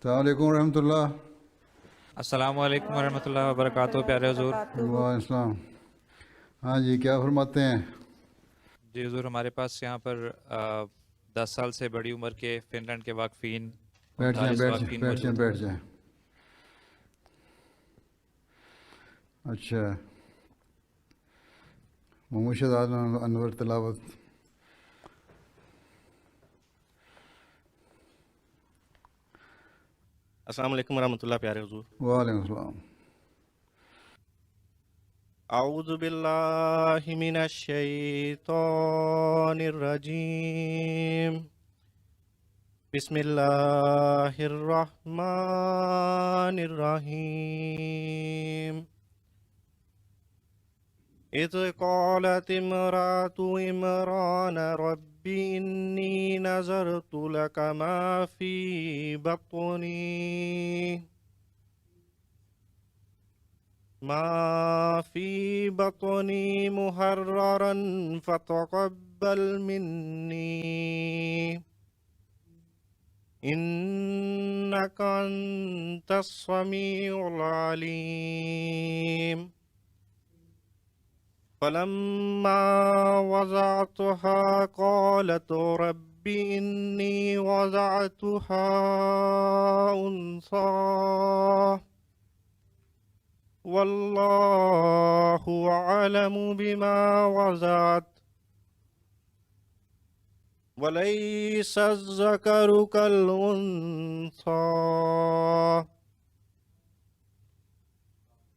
السلام علیکم ورحمۃ اللہ۔ السلام علیکم ورحمۃ اللہ وبرکاتہ پیارے حضور۔ وعلیکم السلام۔ ہاں جی، کیا فرماتے ہیں؟ جی حضور، ہمارے پاس یہاں پر 10 سال سے بڑی عمر کے فن لینڈ کے واقفین، بیٹھ جائیں 39 بیٹھ جائیں واقفین بیٹھ جائیں موجود ہیں۔ بیٹھ جائیں۔ اچھا، مرشد اعظم انور تلاوت۔ السلام علیکم ورحمۃ اللہ پیارے حضور۔ وعلیکم السلام۔ اعوذ باللہ من الشیطان الرجیم، بسم اللہ الرحمن الرحیم۔ اذ قالت امرأة عمران رب انی نذرت لک ما فی بطنی محررا فتقبل منی انک انت السمیع العلیم۔ فلما وضعتها قالت رب إني وضعتها أنثى والله أعلم بما وضعت وليس الذكر كالأنثى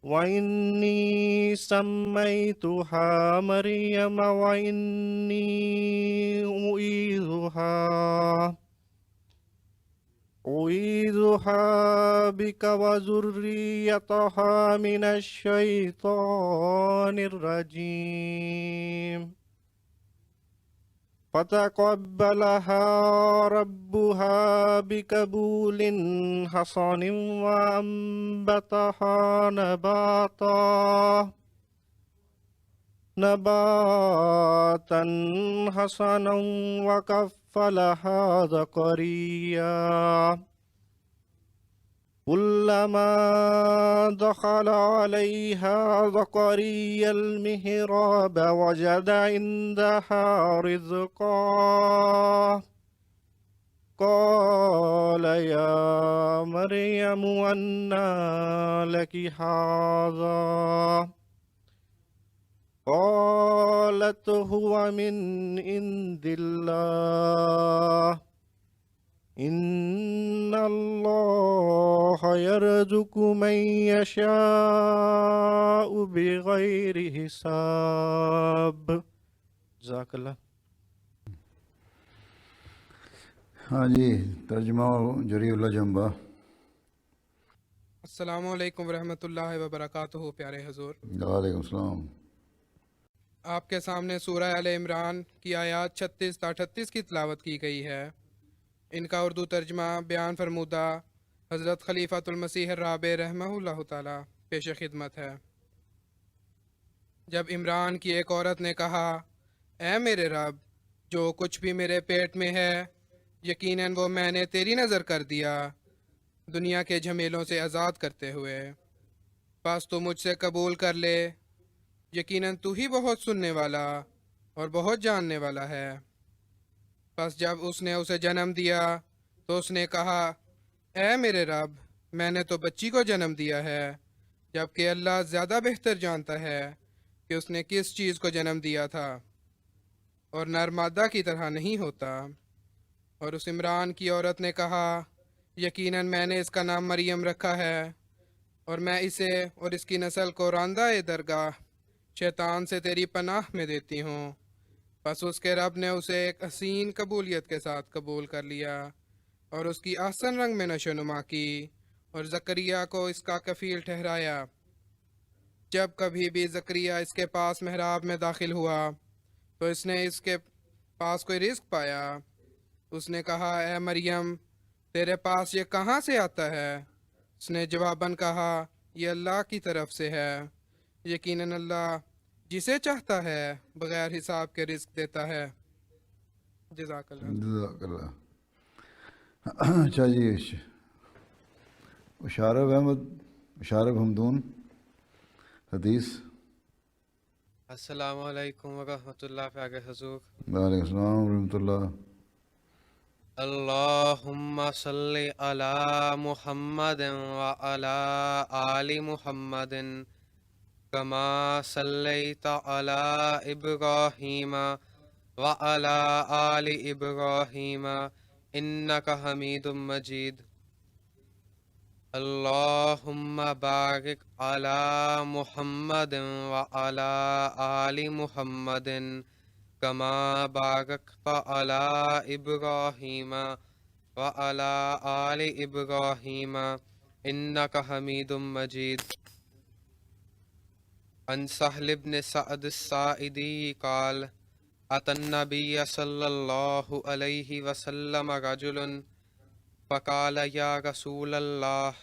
وإني سميتها مريم وإني أعيذها بك وذريتها من الشيطان الرجيم فتقبلها ربها بقبول حسن وأنبتها نباتا حسنا وكفلها زكريا كلما دخل عليها زكريا المحراب وجد عندها رزقا قال يا مريم أنى لك هذا قالت هو من عند الله إن الله يرزق من يشاء بغير حساب۔ جزاک اللہ۔ ہاں جی، ترجمہ جری اللہ جمبا۔ السلام علیکم ورحمۃ اللہ وبرکاتہ پیارے حضور۔ وعلیکم السلام۔ آپ کے سامنے سورہ آل عمران کی آیات 36 تا 38 کی تلاوت کی گئی ہے۔ ان کا اردو ترجمہ بیان فرمودہ حضرت خلیفۃ المسیح الرابع رحمہ اللہ تعالی پیش خدمت ہے۔ جب عمران کی ایک عورت نے کہا، اے میرے رب، جو کچھ بھی میرے پیٹ میں ہے یقیناً وہ میں نے تیری نظر کر دیا، دنیا کے جھمیلوں سے آزاد کرتے ہوئے، بس تو مجھ سے قبول کر لے، یقیناً تو ہی بہت سننے والا اور بہت جاننے والا ہے۔ پس جب اس نے اسے جنم دیا تو اس نے کہا، اے میرے رب، میں نے تو بچی کو جنم دیا ہے، جبکہ اللہ زیادہ بہتر جانتا ہے کہ اس نے کس چیز کو جنم دیا تھا، اور نر مادہ کی طرح نہیں ہوتا۔ اور اس عمران کی عورت نے کہا، یقیناً میں نے اس کا نام مریم رکھا ہے، اور میں اسے اور اس کی نسل کو راندہ درگاہ شیطان سے تیری پناہ میں دیتی ہوں۔ پس اس کے رب نے اسے ایک حسین قبولیت کے ساتھ قبول کر لیا اور اس کی احسن رنگ میں نشو نما کی، اور زکریا کو اس کا کفیل ٹھہرایا۔ جب کبھی بھی زکریا اس کے پاس محراب میں داخل ہوا تو اس نے اس کے پاس کوئی رزق پایا۔ اس نے کہا، اے مریم، تیرے پاس یہ کہاں سے آتا ہے؟ اس نے جواباً کہا، یہ اللہ کی طرف سے ہے، یقیناً اللہ جسے چاہتا ہے بغیر حساب کے رزق دیتا ہے۔ جزاک اللہ۔ جزاک اللہ۔ اچھا جی، اشارب احمد، اشارب حمدون، حدیث۔ السلام علیکم ورحمۃ اللہ پیارے حضور۔ وعلیکم السلام ورحمۃ اللہ۔ اللہم صلی علی محمد وعلی آل محمد کما صلیت علی ابراہیم وعلی آل ابراہیم انک حمید مجید۔ اللہم بارک علی محمد وعلی آل محمد کما بارکت علی ابراہیم وعلی آل ابراہیم انک حمید مجید۔ عن سہل بن سعد الساعدی قال اتى النبی صلی اللہ علیہ وسلم رجل فقال یا رسول اللہ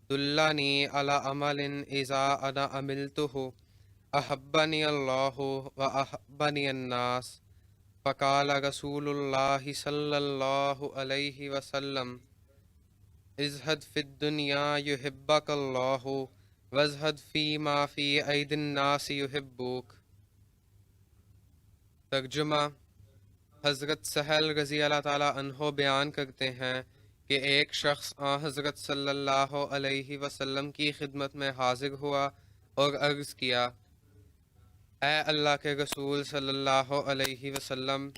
دلنی علی عمل اذا انا عملته احبنی اللہ واحبنی الناس فقال رسول اللہ صلی اللہ علیہ وسلم ازہد فی الدنیا یحبک اللہ وازہد فی ما فی اید الناس یحبوک۔ ترجمہ: حضرت سہل رضی اللہ تعالیٰ عنہ بیان کرتے ہیں کہ ایک شخص حضرت صلی اللہ علیہ وسلم کی خدمت میں حاضر ہوا اور عرض کیا، اے اللہ کے رسول صلی اللہ علیہ وسلم،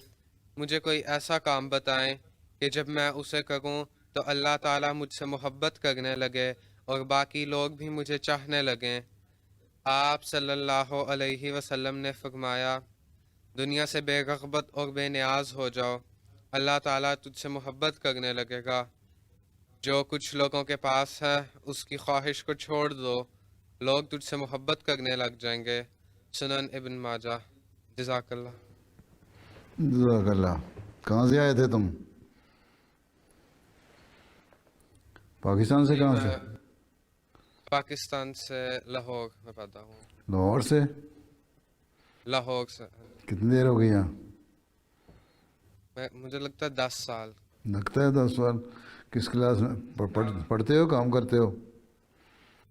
مجھے کوئی ایسا کام بتائیں کہ جب میں اسے کروں تو اللہ تعالیٰ مجھ سے محبت کرنے لگے اور باقی لوگ بھی مجھے چاہنے لگیں۔ آپ صلی اللہ علیہ وسلم نے فرمایا، دنیا سے بے رغبت اور بے نیاز ہو جاؤ، اللہ تعالیٰ تجھ سے محبت کرنے لگے گا۔ جو کچھ لوگوں کے پاس ہے اس کی خواہش کو چھوڑ دو، لوگ تجھ سے محبت کرنے لگ جائیں گے۔ سنن ابن ماجہ۔ جزاک اللہ۔ جزاک اللہ۔ کہاں سے آئے تھے تم؟ پاکستان سے؟ کہاں سے؟ پاکستان سے لاہور میں پیدا ہوں۔ لاہور سے؟ لاہور سے۔ کتنی دیر ہو گئی یہاں؟ مجھے لگتا ہے 10 سال۔ لگتا ہے 10 سال۔ کس کلاس میں پڑھتے ہو، کام کرتے ہو؟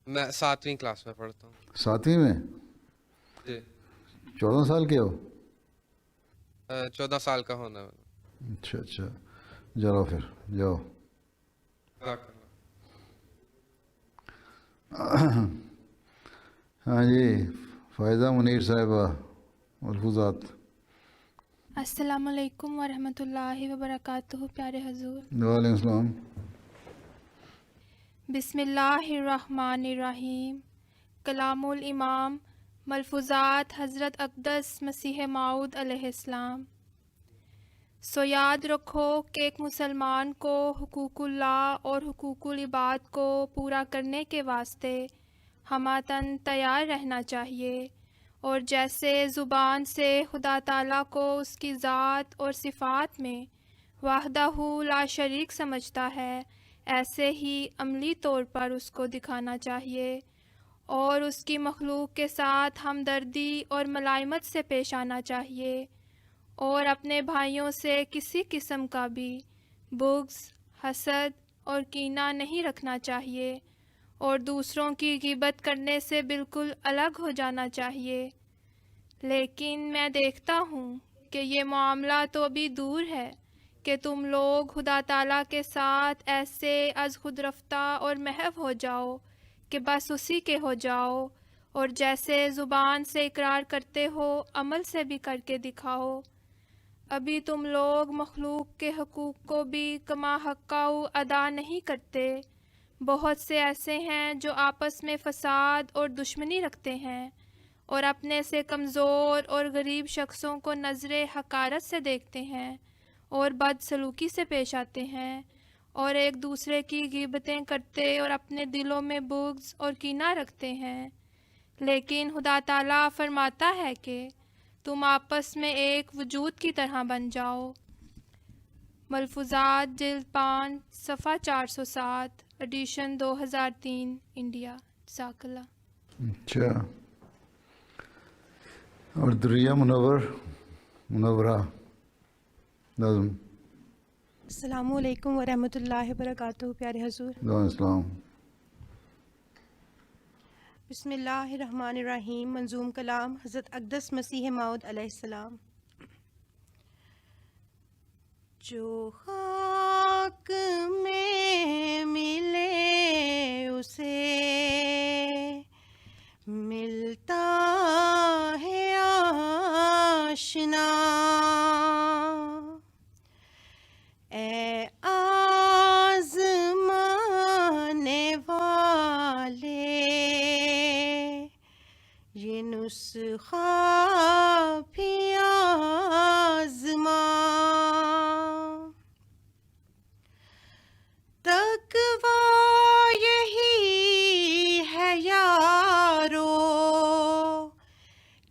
میں 7ویں کلاس میں پڑھتا ہوں۔ 7ویں میں؟ جی۔ 14 سال کے ہو؟ 14 سال کا ہونا ہے۔ اچھا اچھا، جاؤ پھر جاؤ۔ جزاک اللہ۔ ہاں جی، فائزہ منیر صاحبہ، ملفوظات۔ السلام علیکم ورحمۃ اللہ وبرکاتہ پیارے حضور۔ وعلیکم السلام۔ بسم اللہ الرحمن الرحیم۔ کلام الامام، ملفوظات حضرت اقدس مسیح موعود علیہ السلام۔ سو یاد رکھو کہ ایک مسلمان کو حقوق اللہ اور حقوق العباد کو پورا کرنے کے واسطے ہماتن تیار رہنا چاہیے، اور جیسے زبان سے خدا تعالیٰ کو اس کی ذات اور صفات میں وحدہ لا شریک سمجھتا ہے، ایسے ہی عملی طور پر اس کو دکھانا چاہیے، اور اس کی مخلوق کے ساتھ ہمدردی اور ملائمت سے پیش آنا چاہیے، اور اپنے بھائیوں سے کسی قسم کا بھی بغض، حسد اور کینہ نہیں رکھنا چاہیے، اور دوسروں کی غیبت کرنے سے بالکل الگ ہو جانا چاہیے۔ لیکن میں دیکھتا ہوں کہ یہ معاملہ تو ابھی دور ہے کہ تم لوگ خدا تعالیٰ کے ساتھ ایسے از خود رفتہ اور محو ہو جاؤ کہ بس اسی کے ہو جاؤ، اور جیسے زبان سے اقرار کرتے ہو عمل سے بھی کر کے دکھاؤ۔ ابھی تم لوگ مخلوق کے حقوق کو بھی کما حقہ ادا نہیں کرتے۔ بہت سے ایسے ہیں جو آپس میں فساد اور دشمنی رکھتے ہیں، اور اپنے سے کمزور اور غریب شخصوں کو نظر حقارت سے دیکھتے ہیں اور بد سلوکی سے پیش آتے ہیں، اور ایک دوسرے کی غیبتیں کرتے اور اپنے دلوں میں بغض اور کینہ رکھتے ہیں۔ لیکن خدا تعالیٰ فرماتا ہے کہ تم آپس میں ایک وجود کی طرح بن جاؤ۔ ملفوظات جلد 5 صفحہ 407، ایڈیشن 2003 انڈیا۔ جزاک اللہ۔ اچھا، اور دریا منورہ نظم۔ السلام علیکم ورحمۃ اللہ وبرکاتہ پیارے حضور۔ وعلیکم السلام۔ بسم اللہ الرحمن الرحیم. منظوم کلام حضرت اقدس مسیح موعود علیہ السلام. جو خاک میں ملے اسے ملتا ہے آشنا. اے آزمانے والے یہ نسخہ بھی آزما. تقویٰ یہی ہے یارو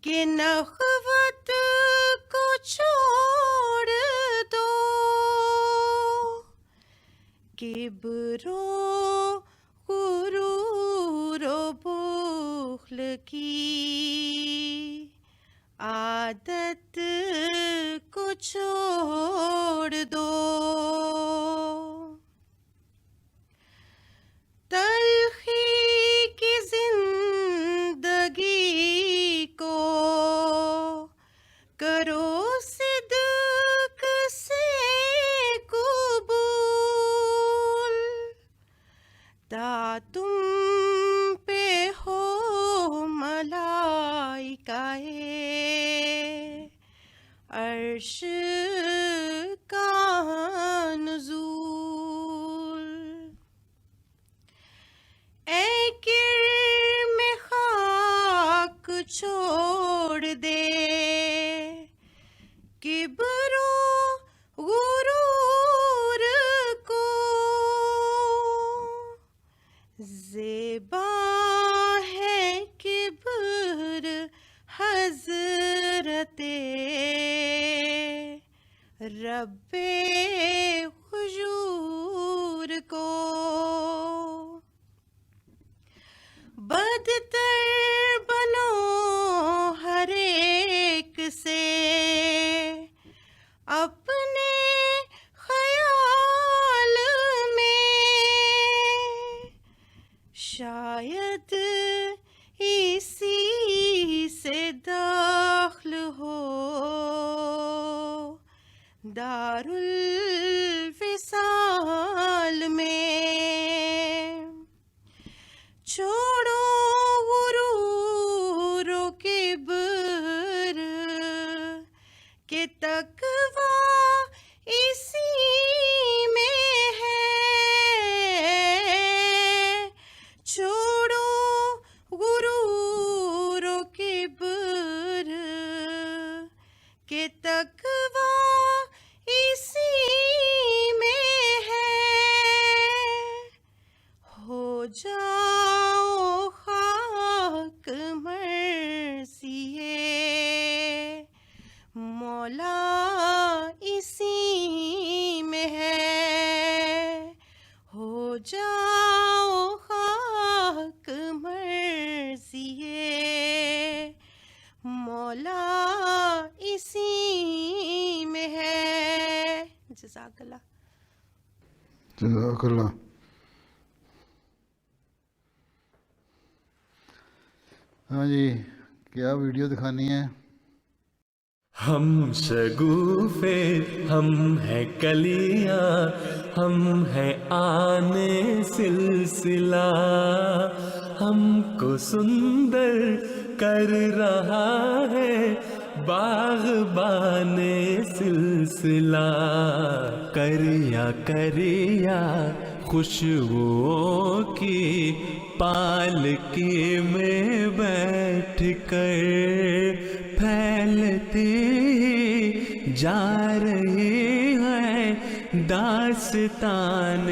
کہ نخوت کو چھوڑ دو. کبر و غرور و بخل کی عادت کو چھوڑ دو. تلخی کی زندگی کو کرو صدق سے قبول. تا تم پہ ہو ملائکہ عرش کا نزول. اے کرم خاک چھوڑ دے کبر و غرور کو. زیبا ہے کبر حضرت رب حضور کو. بدتر بنو ہر ایک سے اپنے خیال میں. شاید اسی سے داخل ہو دار الوصال میں. چھوڑو غرور و کبر کہ تقویٰ اسی میں ہے. چھوڑو غرور و کبر کہ تقویٰ اسی میں ہے. ہو جاؤ خاک مرثیے مولا اسی میں ہے. ہو جاؤ خاک مرثیے مولا اسی میں ہے. جزاک اللہ. جزاک اللہ. ہاں جی، کیا ویڈیو دکھانی ہے؟ ہم شگوفے ہم ہیں کلیاں ہم ہیں آنے سلسلہ. ہم کو سندر کر رہا ہے باغبان سلسلہ. کریا کریا خوشبوؤں کی پالکی میں بیٹھ کر پھیلتی جا رہی ہے داستان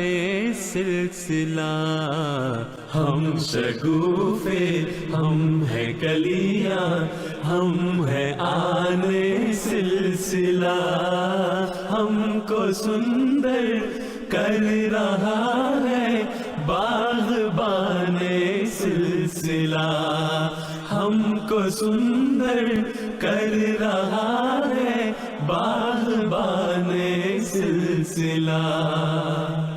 سلسلہ. ہم شگوفے ہم ہیں کلیاں ہم ہیں آنے سلسلہ. ہم کو سندر کر رہا ہے باغبان سلسلہ. ہم کو سندر کر رہا ہے باغبان سلسلہ.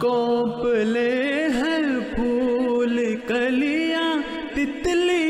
کوپلے ہیں پھول کلیاں تتلی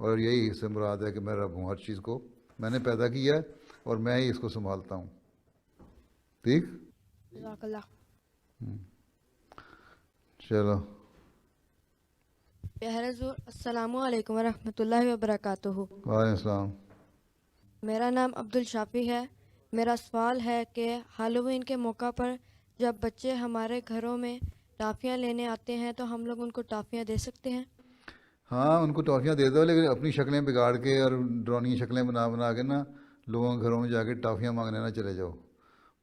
اور یہی سے مراد ہے کہ میں رب ہوں، ہر چیز کو میں نے پیدا کیا ہے اور میں ہی اس کو سنبھالتا ہوں. ٹھیک، جزاک اللہ. چلو. پیارے حضور السلام علیکم ورحمۃ اللہ وبرکاتہ. وعلیکم السلام. میرا نام عبد الشافی ہے. میرا سوال ہے کہ ہالووین کے موقع پر جب بچے ہمارے گھروں میں ٹافیاں لینے آتے ہیں تو ہم لوگ ان کو ٹافیاں دے سکتے ہیں؟ ہاں، ان کو ٹافیاں دے دو، لیکن اپنی شکلیں بگاڑ کے اور ڈرونی شکلیں بنا کے نا لوگوں کے گھروں میں جا کے ٹافیاں مانگنے نہ چلے جاؤ.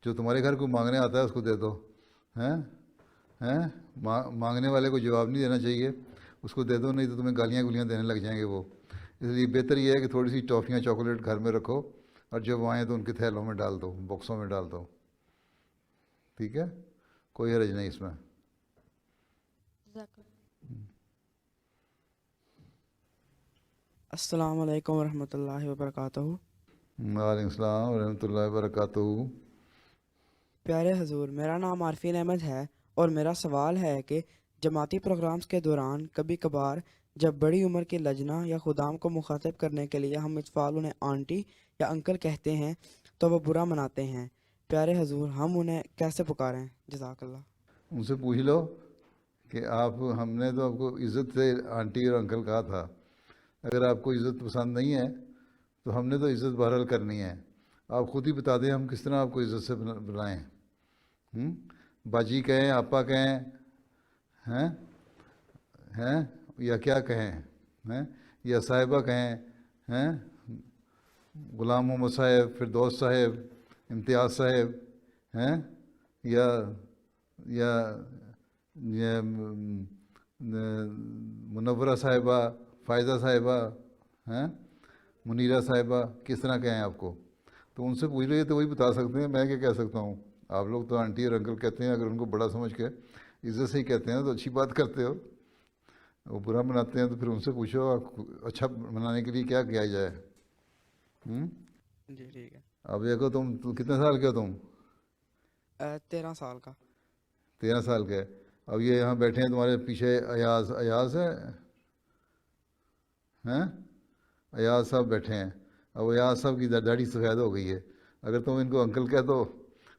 جو تمہارے گھر کو مانگنے آتا ہے اس کو دے دو. ہیں مانگنے والے کو جواب نہیں دینا چاہیے، اس کو دے دو، نہیں تو تمہیں گالیاں گولیاں دینے لگ جائیں گے وہ. اس لیے بہتر یہ ہے کہ تھوڑی سی ٹافیاں چاکلیٹ گھر میں رکھو اور جب وہ آئیں تو ان کے تھیلوں میں ڈال دو، باکسوں میں ڈال دو. ٹھیک ہے، کوئی حرج نہیں اس میں. جزاک اللہ. السلام علیکم ورحمۃ اللہ وبرکاتہ. وعلیکم السلام ورحمۃ اللہ وبرکاتہ. پیارے حضور، میرا نام عارفین احمد ہے اور میرا سوال ہے کہ جماعتی پروگرامز کے دوران کبھی کبھار جب بڑی عمر کے لجنہ یا خدام کو مخاطب کرنے کے لیے ہم اطفال انہیں آنٹی یا انکل کہتے ہیں تو وہ برا مناتے ہیں. پیارے حضور، ہم انہیں کیسے پکاریں؟ جزاک اللہ. ان سے پوچھ لو کہ ہم نے تو آپ کو عزت سے آنٹی اور انکل کہا تھا. اگر آپ کو عزت پسند نہیں ہے تو ہم نے تو عزت بہرحال کرنی ہے. آپ خود ہی بتا دیں ہم کس طرح آپ کو عزت سے بلائیں. باجی کہیں، آپا کہیں، ہیں یا کیا کہیں، یا صاحبہ کہیں، غلام محمد صاحب، فردوس صاحب، امتیاز صاحب، یا منورہ صاحبہ، فائزہ صاحبہ، منیرہ صاحبہ، کس طرح کہیں آپ کو؟ تو ان سے پوچھ لیے تو وہی بتا سکتے ہیں، میں کیا کہہ سکتا ہوں. آپ لوگ تو آنٹی اور انکل کہتے ہیں، اگر ان کو بڑا سمجھ کے عزت سے ہی کہتے ہیں تو اچھی بات کرتے ہو. وہ برا مناتے ہیں تو پھر ان سے پوچھو اچھا منانے کے لیے کیا کیا جائے. جی ٹھیک ہے. اب دیکھو تم کتنے سال کے ہو؟ تم 13 سال کا. 13 سال کے. اب یہ یہاں بیٹھے ہیں تمہارے پیچھے ایاز ہے، ایاز صاحب بیٹھے ہیں. اب ایاز صاحب کی داڑھی سفید ہو گئی ہے. اگر تم ان کو انکل کہہ دو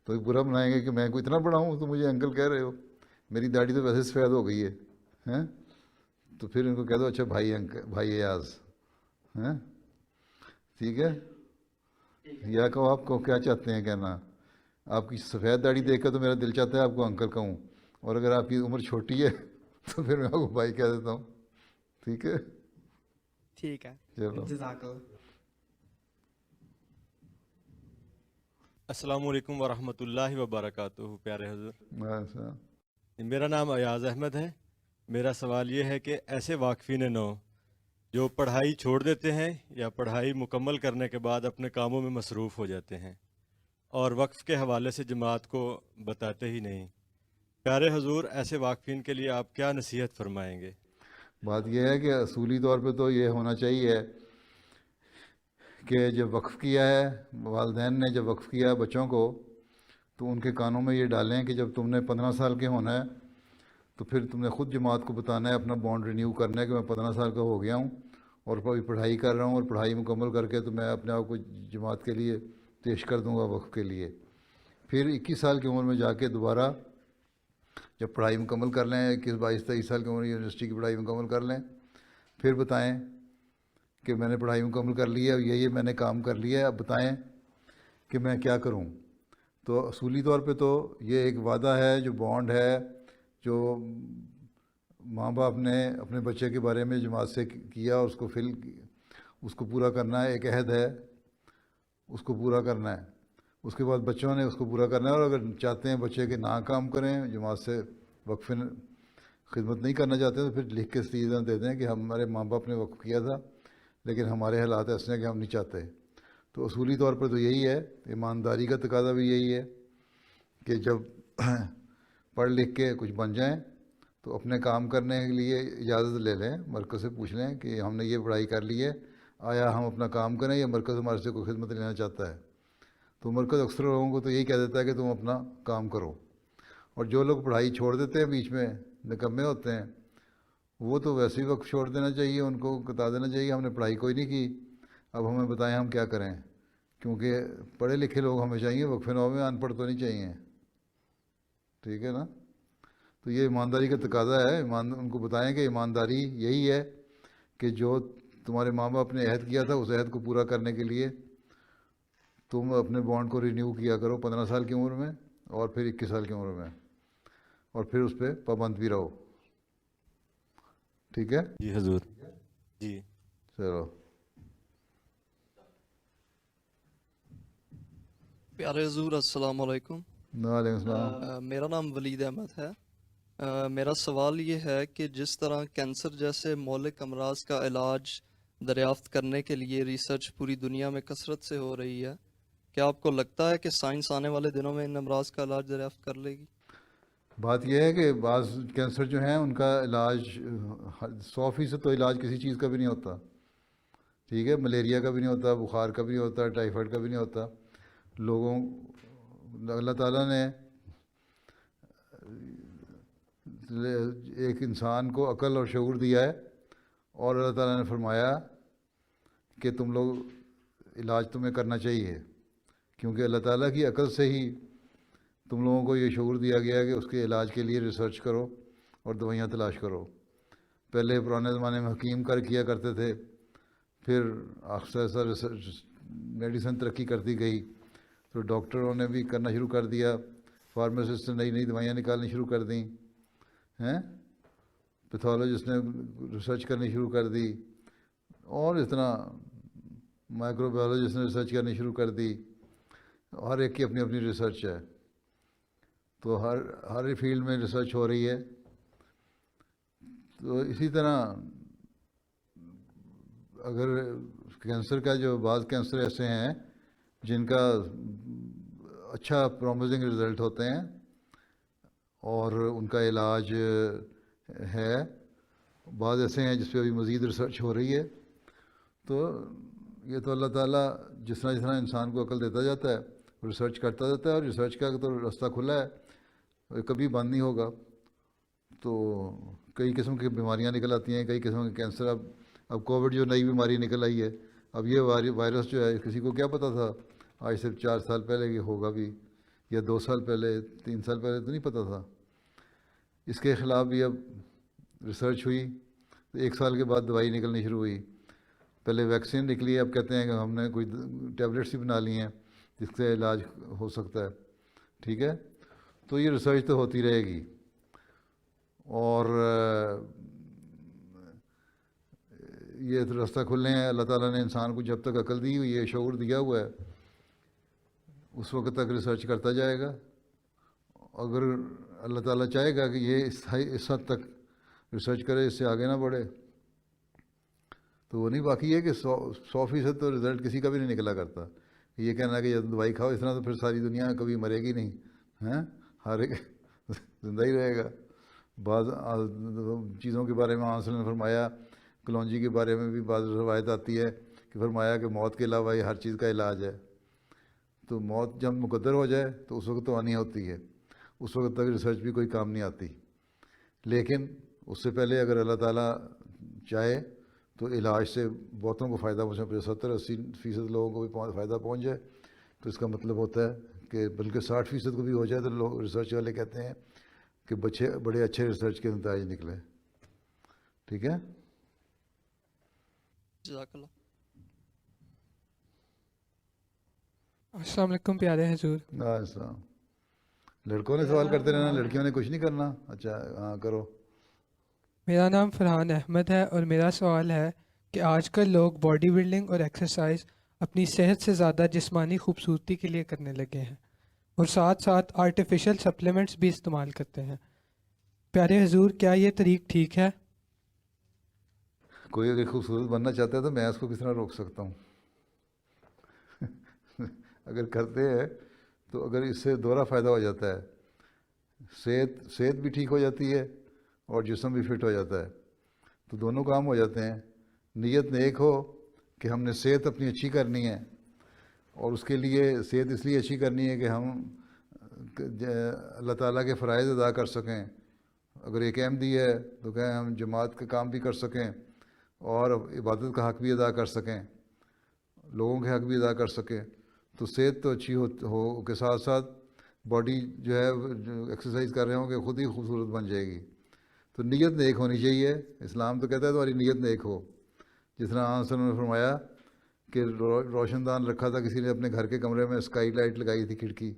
تو برا منائیں گے کہ میں کوئی اتنا بڑا ہوں تو مجھے انکل کہہ رہے ہو، میری داڑھی تو ویسے سفید ہو گئی ہے. تو پھر ان کو کہہ دو اچھا بھائی ایاز. ٹھیک ہے، یا کہو آپ کو کیا چاہتے ہیں کہنا. آپ کی سفید داڑھی دیکھ کر تو میرا دل چاہتا ہے آپ کو انکل کہوں، اور اگر آپ کی عمر چھوٹی ہے تو پھر میں آپ کو بھائی کہہ دیتا ہوں. ٹھیک ہے، ٹھیک ہے. چلو. جزاک اللہ. السلام علیکم ورحمۃ اللہ وبرکاتہ. پیارے حضور، اچھا. میرا نام ایاز احمد ہے. میرا سوال یہ ہے کہ ایسے واقفین نو جو پڑھائی چھوڑ دیتے ہیں یا پڑھائی مکمل کرنے کے بعد اپنے کاموں میں مصروف ہو جاتے ہیں اور وقف کے حوالے سے جماعت کو بتاتے ہی نہیں، پیارے حضور ایسے واقفین کے لیے آپ کیا نصیحت فرمائیں گے؟ بات یہ ہے کہ اصولی طور پہ تو یہ ہونا چاہیے کہ جب وقف کیا ہے، والدین نے جب وقف کیا ہے بچوں کو، تو ان کے کانوں میں یہ ڈالیں کہ جب تم نے 15 سال کے ہونا ہے تو پھر تم نے خود جماعت کو بتانا ہے، اپنا بانڈ رینیو کرنا ہے کہ میں 15 سال کا ہو گیا ہوں اور پڑھائی کر رہا ہوں، اور پڑھائی مکمل کر کے تو میں اپنے آپ کو جماعت کے لیے پیش کر دوں گا وقف کے لیے. پھر 21 سال کی عمر میں جا کے دوبارہ جب پڑھائی مکمل کر لیں، 21، 22، 23 سال کی عمر یونیورسٹی کی پڑھائی مکمل کر لیں، پھر بتائیں کہ میں نے پڑھائی مکمل کر لی ہے اور یہ میں نے کام کر لیا ہے، اب بتائیں کہ میں کیا کروں. تو اصولی طور پہ تو یہ ایک وعدہ ہے، جو بانڈ ہے، جو ماں باپ نے اپنے بچے کے بارے میں جماعت سے کیا اور اس کو پورا کرنا ہے. ایک عہد ہے، اس کو پورا کرنا ہے. اس کے بعد بچوں نے اس کو پورا کرنا ہے، اور اگر چاہتے ہیں بچے کے نہ کام کریں، جماعت سے وقف خدمت نہیں کرنا چاہتے تو پھر لکھ کے استعفیٰ دے دیں کہ ہمارے ماں باپ نے وقف کیا تھا لیکن ہمارے حالات ایسے ہیں کہ ہم نہیں چاہتے. تو اصولی طور پر تو یہی ہے، ایمانداری کا تقاضا بھی یہی ہے کہ جب پڑھ لکھ کے کچھ بن جائیں تو اپنے کام کرنے کے لیے اجازت لے لیں، مرکز سے پوچھ لیں کہ ہم نے یہ پڑھائی کر لی ہے، آیا ہم اپنا کام کریں یا مرکز ہمارے سے کوئی خدمت لینا چاہتا ہے. تو مرکز اکثر لوگوں کو تو یہی کہہ دیتا ہے کہ تم اپنا کام کرو. اور جو لوگ پڑھائی چھوڑ دیتے ہیں بیچ میں، نکمے ہوتے ہیں، وہ تو ویسے ہی وقت چھوڑ دینا چاہیے، ان کو بتا دینا چاہیے ہم نے پڑھائی کوئی نہیں کی، اب ہمیں بتائیں ہم کیا کریں، کیونکہ پڑھے لکھے لوگ ہمیں چاہیے، وقف نو میں ان پڑھ تو نہیں چاہیے، ٹھیک ہے نا؟ تو یہ ایمانداری کا تقاضا ہے، ان کو بتائیں کہ ایمانداری یہی ہے کہ جو تمہارے ماں باپ نے عہد کیا تھا اس عہد کو پورا کرنے کے لیے تم اپنے بانڈ کو رینیو کیا کرو 15 سال کی عمر میں اور پھر 21 سال کی عمر میں، اور پھر اس پہ پابند بھی رہو، ٹھیک ہے؟ جی حضور. جی چلو. پیارے حضور السلام علیکم. وعلیکم السلام. میرا نام ولید احمد ہے. میرا سوال یہ ہے کہ جس طرح کینسر جیسے مہلک امراض کا علاج دریافت کرنے کے لیے ریسرچ پوری دنیا میں کثرت سے ہو رہی ہے، کیا آپ کو لگتا ہے کہ سائنس آنے والے دنوں میں ان امراض کا علاج دریافت کر لے گی؟ بات یہ ہے کہ بعض کینسر جو ہیں ان کا علاج 100% تو علاج کسی چیز کا بھی نہیں ہوتا، ٹھیک ہے؟ ملیریا کا بھی نہیں ہوتا، بخار کا بھی نہیں ہوتا، ٹائیفائڈ کا بھی نہیں ہوتا. لوگوں اللہ تعالیٰ نے ایک انسان کو عقل اور شعور دیا ہے، اور اللہ تعالیٰ نے فرمایا کہ تم لوگ علاج تمہیں کرنا چاہیے، کیونکہ اللہ تعالیٰ کی عقل سے ہی تم لوگوں کو یہ شعور دیا گیا ہے کہ اس کے علاج کے لیے ریسرچ کرو اور دوائیاں تلاش کرو. پہلے پرانے زمانے میں حکیم کیا کرتے تھے، پھر آہستہ میڈیسن ترقی کرتی گئی تو ڈاکٹروں نے بھی کرنا شروع کر دیا، فارماسسٹ نے نئی دوائیاں نکالنی شروع کر دیں ہیں، پیتھولوجسٹ نے ریسرچ کرنی شروع کر دی، اور اس طرح مائکرو بایولوجسٹ نے ریسرچ کرنی شروع کر دی. ہر ایک کی اپنی اپنی ریسرچ ہے، تو ہر فیلڈ میں ریسرچ ہو رہی ہے. تو اسی طرح اگر کینسر کا جو بعض کینسر ایسے ہیں جن کا اچھا پرومزنگ رزلٹ ہوتے ہیں اور ان کا علاج ہے، بعض ایسے ہیں جس پہ ابھی مزید ریسرچ ہو رہی ہے. تو یہ تو اللہ تعالیٰ جس طرح انسان کو عقل دیتا جاتا ہے ریسرچ کرتا جاتا ہے، اور ریسرچ کا تو راستہ کھلا ہے، کبھی بند نہیں ہوگا. تو کئی قسم کی بیماریاں نکل آتی ہیں، کئی قسم کے کینسر. اب کووڈ جو نئی بیماری نکل آئی ہے، اب یہ وائرس جو ہے کسی کو کیا پتہ تھا آج سے 4 سال پہلے کہ ہوگا بھی، یا 2 سال پہلے 3 سال پہلے تو نہیں پتہ تھا. اس کے خلاف بھی اب ریسرچ ہوئی تو 1 سال کے بعد دوائی نکلنی شروع ہوئی. پہلے ویکسین نکلی، اب کہتے ہیں کہ ہم نے کوئی ٹیبلٹس ہی بنا لی ہیں جس سے علاج ہو سکتا ہے، ٹھیک ہے؟ تو یہ ریسرچ تو ہوتی رہے گی. اور یہ راستہ کھلنے ہیں، اللہ تعالیٰ نے انسان کو جب تک عقل دی ہوئی ہے، شعور دیا ہوا ہے، اس وقت تک ریسرچ کرتا جائے گا. اگر اللہ تعالیٰ چاہے گا کہ یہ اس حد تک ریسرچ کرے، اس سے آگے نہ بڑھے، تو وہ نہیں. باقی ہے کہ 100% تو رزلٹ کسی کا بھی نہیں نکلا کرتا. یہ کہنا کہ جب دوائی کھاؤ اس طرح تو پھر ساری دنیا کبھی مرے گی نہیں، ہیں؟ ہر ایک زندہ ہی رہے گا. بعض چیزوں کے بارے میں آنسل نے فرمایا، کلونجی کے بارے میں بھی بعض روایت آتی ہے کہ فرمایا کہ موت کے علاوہ یہ ہر چیز کا علاج ہے. تو موت جب مقدر ہو جائے تو اس وقت تو آنی ہوتی ہے، اس وقت تک ریسرچ بھی کوئی کام نہیں آتی. لیکن اس سے پہلے اگر اللہ تعالیٰ چاہے تو علاج سے بہتوں کو فائدہ پہنچے، 70-80% لوگوں کو بھی فائدہ پہنچ جائے، تو اس کا مطلب ہوتا ہے کہ بلکہ 60% کو بھی ہو جائے تو لوگ ریسرچ والے کہتے ہیں کہ بڑے اچھے ریسرچ کے نتائج نکلے. ٹھیک ہے؟ جزاک اللہ. السلام علیکم پیارے حضور. السلام. لڑکوں نے سوال کرتے رہنا، لڑکیوں نے کچھ نہیں کرنا. اچھا ہاں کرو. میرا نام فرحان احمد ہے اور میرا سوال ہے کہ آج کل لوگ باڈی بلڈنگ اور ایکسرسائز اپنی صحت سے زیادہ جسمانی خوبصورتی کے لیے کرنے لگے ہیں، اور ساتھ ساتھ آرٹیفیشل سپلیمنٹس بھی استعمال کرتے ہیں. پیارے حضور، کیا یہ طریق ٹھیک ہے؟ کوئی اگر خوبصورت بننا چاہتا ہے تو میں اس کو کس طرح روک سکتا ہوں؟ اگر کرتے ہیں تو اگر اس سے دوہرا فائدہ ہو جاتا ہے، صحت بھی ٹھیک ہو جاتی ہے اور جسم بھی فٹ ہو جاتا ہے، تو دونوں کام ہو جاتے ہیں. نیت نیک ہو کہ ہم نے صحت اپنی اچھی کرنی ہے، اور اس کے لیے صحت اس لیے اچھی کرنی ہے کہ ہم اللہ تعالیٰ کے فرائض ادا کر سکیں، اگر ایک احمدی ہے تو کہیں ہم جماعت کا کام بھی کر سکیں اور عبادت کا حق بھی ادا کر سکیں، لوگوں کے حق بھی ادا کر سکیں، تو صحت تو اچھی ہو کے ساتھ ساتھ باڈی جو ہے ایکسرسائز کر رہے ہوں کہ خود ہی خوبصورت بن جائے گی۔ تو نیت نیک ہونی چاہیے۔ اسلام تو کہتا ہے تمہاری نیت نیک ہو، جس طرح آن صلی اللہ علیہ وسلم نے فرمایا کہ روشن دان رکھا تھا کسی نے اپنے گھر کے کمرے میں، اسکائی لائٹ لگائی تھی کھڑکی،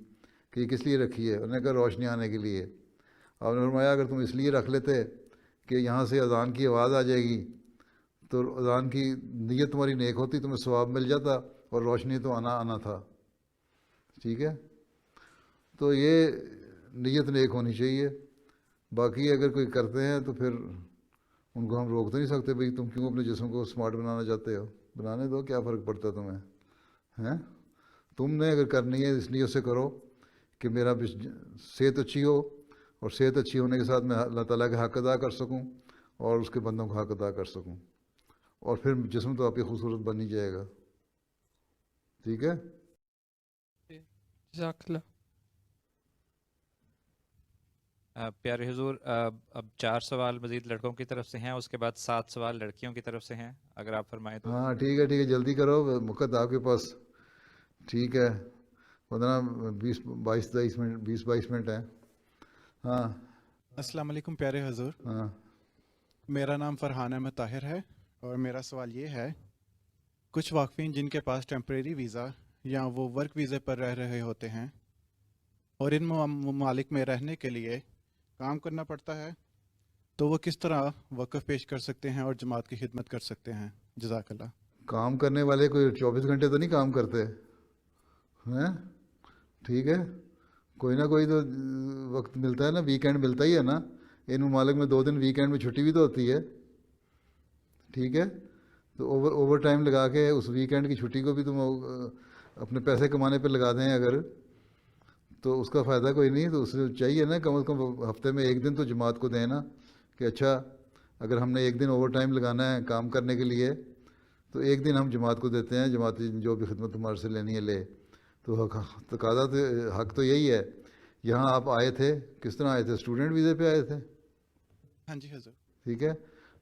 کہ یہ کس لیے رکھی ہے؟ انہوں نے کہا روشنی آنے کے لیے۔ آپ نے فرمایا اگر تم اس لیے رکھ لیتے کہ یہاں سے اذان کی آواز آ جائے گی تو اذان کی نیت تمہاری نیک ہوتی، تمہیں ثواب مل جاتا، اور روشنی تو آنا تھا۔ ٹھیک ہے، تو یہ نیت نیک ہونی چاہیے۔ باقی اگر کوئی کرتے ہیں تو پھر ان کو ہم روک تو نہیں سکتے، بھئی تم کیوں اپنے جسم کو سمارٹ بنانا چاہتے ہو؟ بنانے دو، کیا فرق پڑتا ہے تمہیں؟ ہیں تم نے اگر کرنی ہے اس نیت سے کرو کہ میرا صحت اچھی ہو، اور صحت اچھی ہونے کے ساتھ میں اللہ تعالیٰ کے حق ادا کر سکوں اور اس کے بندوں کا حق ادا کر سکوں، اور پھر جسم تو آپ کی خوبصورت بن ہی جائے گا۔ ٹھیک ہے، جزاک اللہ۔ پیارے حضور، اب 4 سوال مزید لڑکوں کی طرف سے ہیں، اس کے بعد 7 سوال لڑکیوں کی طرف سے ہیں، اگر آپ فرمائیں تو۔ ہاں ٹھیک ہے، جلدی کرو، وقت آپ کے پاس ٹھیک ہے، 20-22 منٹ ہیں۔ ہاں السلام علیکم پیارے حضور، ہاں، میرا نام فرحان احمد طاہر ہے، اور میرا سوال یہ ہے، کچھ واقفین جن کے پاس ٹیمپریری ویزا یا وہ ورک ویزے پر رہ رہے ہوتے ہیں اور ان ممالک میں رہنے کے لیے کام کرنا پڑتا ہے، تو وہ کس طرح وقف پیش کر سکتے ہیں اور جماعت کی خدمت کر سکتے ہیں؟ جزاک اللہ۔ کام کرنے والے کوئی 24 گھنٹے تو نہیں کام کرتے ہیں، ٹھیک ہے، کوئی نہ کوئی تو وقت ملتا ہے نا، ویکینڈ ملتا ہی ہے نا۔ ان ممالک میں 2 دن ویکینڈ میں چھٹی بھی تو ہوتی ہے، ٹھیک ہے، تو اوور ٹائم لگا کے اس ویکینڈ کی چھٹی کو بھی تم اپنے پیسے کمانے پہ لگا دیں اگر، تو اس کا فائدہ کوئی نہیں۔ تو اسے چاہیے نا کم از کم ہفتے میں 1 دن تو جماعت کو دیں نا، کہ اچھا اگر ہم نے 1 دن اوور ٹائم لگانا ہے کام کرنے کے لیے تو 1 دن ہم جماعت کو دیتے ہیں، جماعت جو بھی خدمت تمہارے سے لینی ہے لے۔ تو تقاضا تو حق تو یہی ہے۔ یہاں آپ آئے تھے، کس طرح آئے تھے؟ اسٹوڈنٹ ویزے پہ آئے تھے؟ ہاں جی حضور۔ ٹھیک ہے،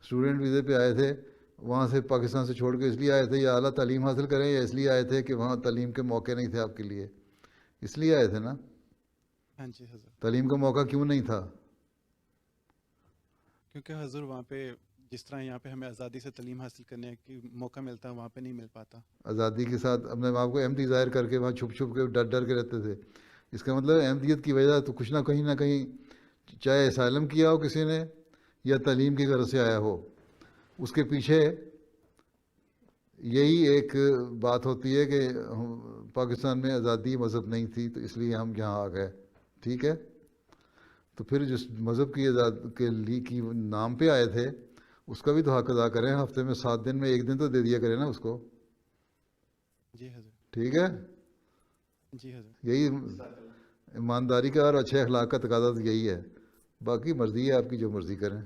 اسٹوڈنٹ ویزے پہ آئے تھے، وہاں سے پاکستان سے چھوڑ کے اس لیے آئے تھے یا اعلیٰ تعلیم حاصل کریں، یا اس لیے آئے تھے کہ وہاں تعلیم کے موقع نہیں تھے آپ کے لیے؟ اس لیے آئے تھے نا۔ ہاں جی حضور۔ تعلیم کا موقع کیوں نہیں تھا؟ کیونکہ حضور وہاں پہ جس طرح یہاں پہ ہمیں آزادی سے تعلیم حاصل کرنے کی موقع ملتا ہے، وہاں پہ نہیں مل پاتا۔ آزادی کے ساتھ اپنے آپ کو احمدی ظاہر کر کے وہاں چھپ کے ڈر کے رہتے تھے۔ اس کا مطلب احمدیت کی وجہ تو کچھ نہ کہیں چاہے اسائلم کیا ہو کسی نے یا تعلیم کی غرض سے آیا ہو، اس کے پیچھے یہی ایک بات ہوتی ہے کہ پاکستان میں آزادی مذہب نہیں تھی تو اس لیے ہم یہاں آ گئے۔ ٹھیک ہے، تو پھر جس مذہب کی نام پہ آئے تھے اس کا بھی تو حق ادا کریں، ہفتے میں 7 دن میں 1 دن تو دے دیا کریں نا اس کو۔ جی حضور۔ ٹھیک ہے، جی حضور۔ یہی ایمانداری کا اور اچھے اخلاق کا تقاضا تو یہی ہے، باقی مرضی ہے آپ کی، جو مرضی کریں۔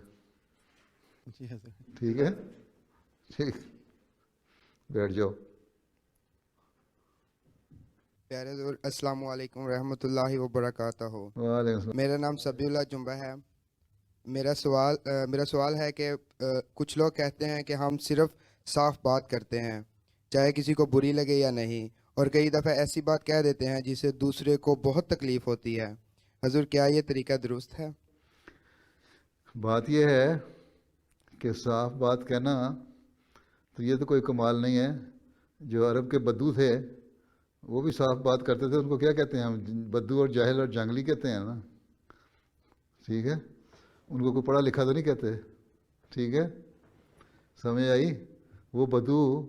جی حضور۔ ٹھیک ہے، ٹھیک، بیٹھ جاؤ۔ پیارے حضور السلام علیکم ورحمۃ اللہ وبرکاتہ۔ وعلیکم السلام۔ میرا نام سبی اللہ جنبہ ہے۔ میرا سوال ہے کہ کچھ لوگ کہتے ہیں کہ ہم صرف صاف بات کرتے ہیں چاہے کسی کو بری لگے یا نہیں، اور کئی دفعہ ایسی بات کہہ دیتے ہیں جس سے دوسرے کو بہت تکلیف ہوتی ہے۔ حضور کیا یہ طریقہ درست ہے؟ بات یہ ہے کہ صاف بات کہنا تو یہ تو کوئی کمال نہیں ہے۔ جو عرب کے بدو تھے وہ بھی صاف بات کرتے تھے، ان کو کیا کہتے ہیں ہم؟ بدو اور جاہل اور جنگلی کہتے ہیں نا، ٹھیک ہے، ان کو کوئی پڑھا لکھا تو نہیں کہتے۔ ٹھیک ہے، سمجھ آئی؟ وہ بدو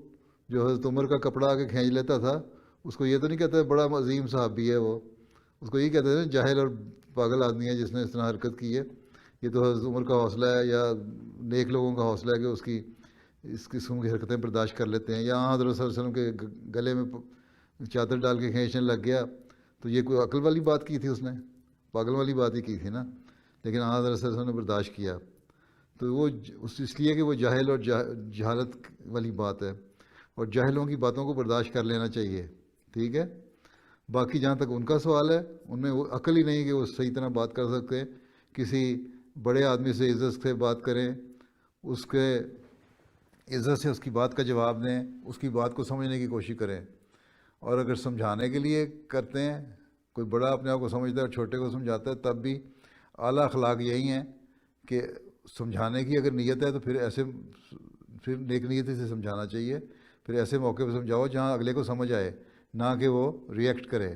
جو حضرت عمر کا کپڑا آ کے کھینچ لیتا تھا، اس کو یہ تو نہیں کہتے بڑا عظیم صحابی ہے وہ، اس کو یہ کہتے تھے جاہل اور پاگل آدمی ہے جس نے اس طرح حرکت کی ہے۔ یہ تو حضرت عمر کا حوصلہ ہے یا نیک لوگوں کا حوصلہ ہے کہ اس قسم کی حرکتیں برداشت کر لیتے ہیں۔ یہاں حضرت صلی اللہ علیہ وسلم کے گلے میں چادر ڈال کے کھینچنے لگ گیا تو یہ کوئی عقل والی بات کی تھی؟ اس نے پاگل والی بات ہی کی تھی نا، لیکن حضرت صلی اللہ علیہ وسلم نے برداشت کیا۔ تو وہ اس لیے کہ وہ جاہل اور جہالت والی بات ہے، اور جاہلوں کی باتوں کو برداشت کر لینا چاہیے۔ ٹھیک ہے، باقی جہاں تک ان کا سوال ہے، ان میں وہ عقل ہی نہیں کہ وہ صحیح طرح بات کر سکتے کسی بڑے آدمی سے عزت سے بات کریں، اس کے عزت سے اس کی بات کا جواب دیں، اس کی بات کو سمجھنے کی کوشش کریں. اور اگر سمجھانے کے لیے کرتے ہیں، کوئی بڑا اپنے آپ کو سمجھتا ہے اور چھوٹے کو سمجھاتا ہے، تب بھی اعلیٰ اخلاق یہی ہیں کہ سمجھانے کی اگر نیت ہے تو پھر نیک نیتی سے سمجھانا چاہیے. پھر ایسے موقع پہ سمجھاؤ جہاں اگلے کو سمجھ آئے، نہ کہ وہ ریئیکٹ کرے.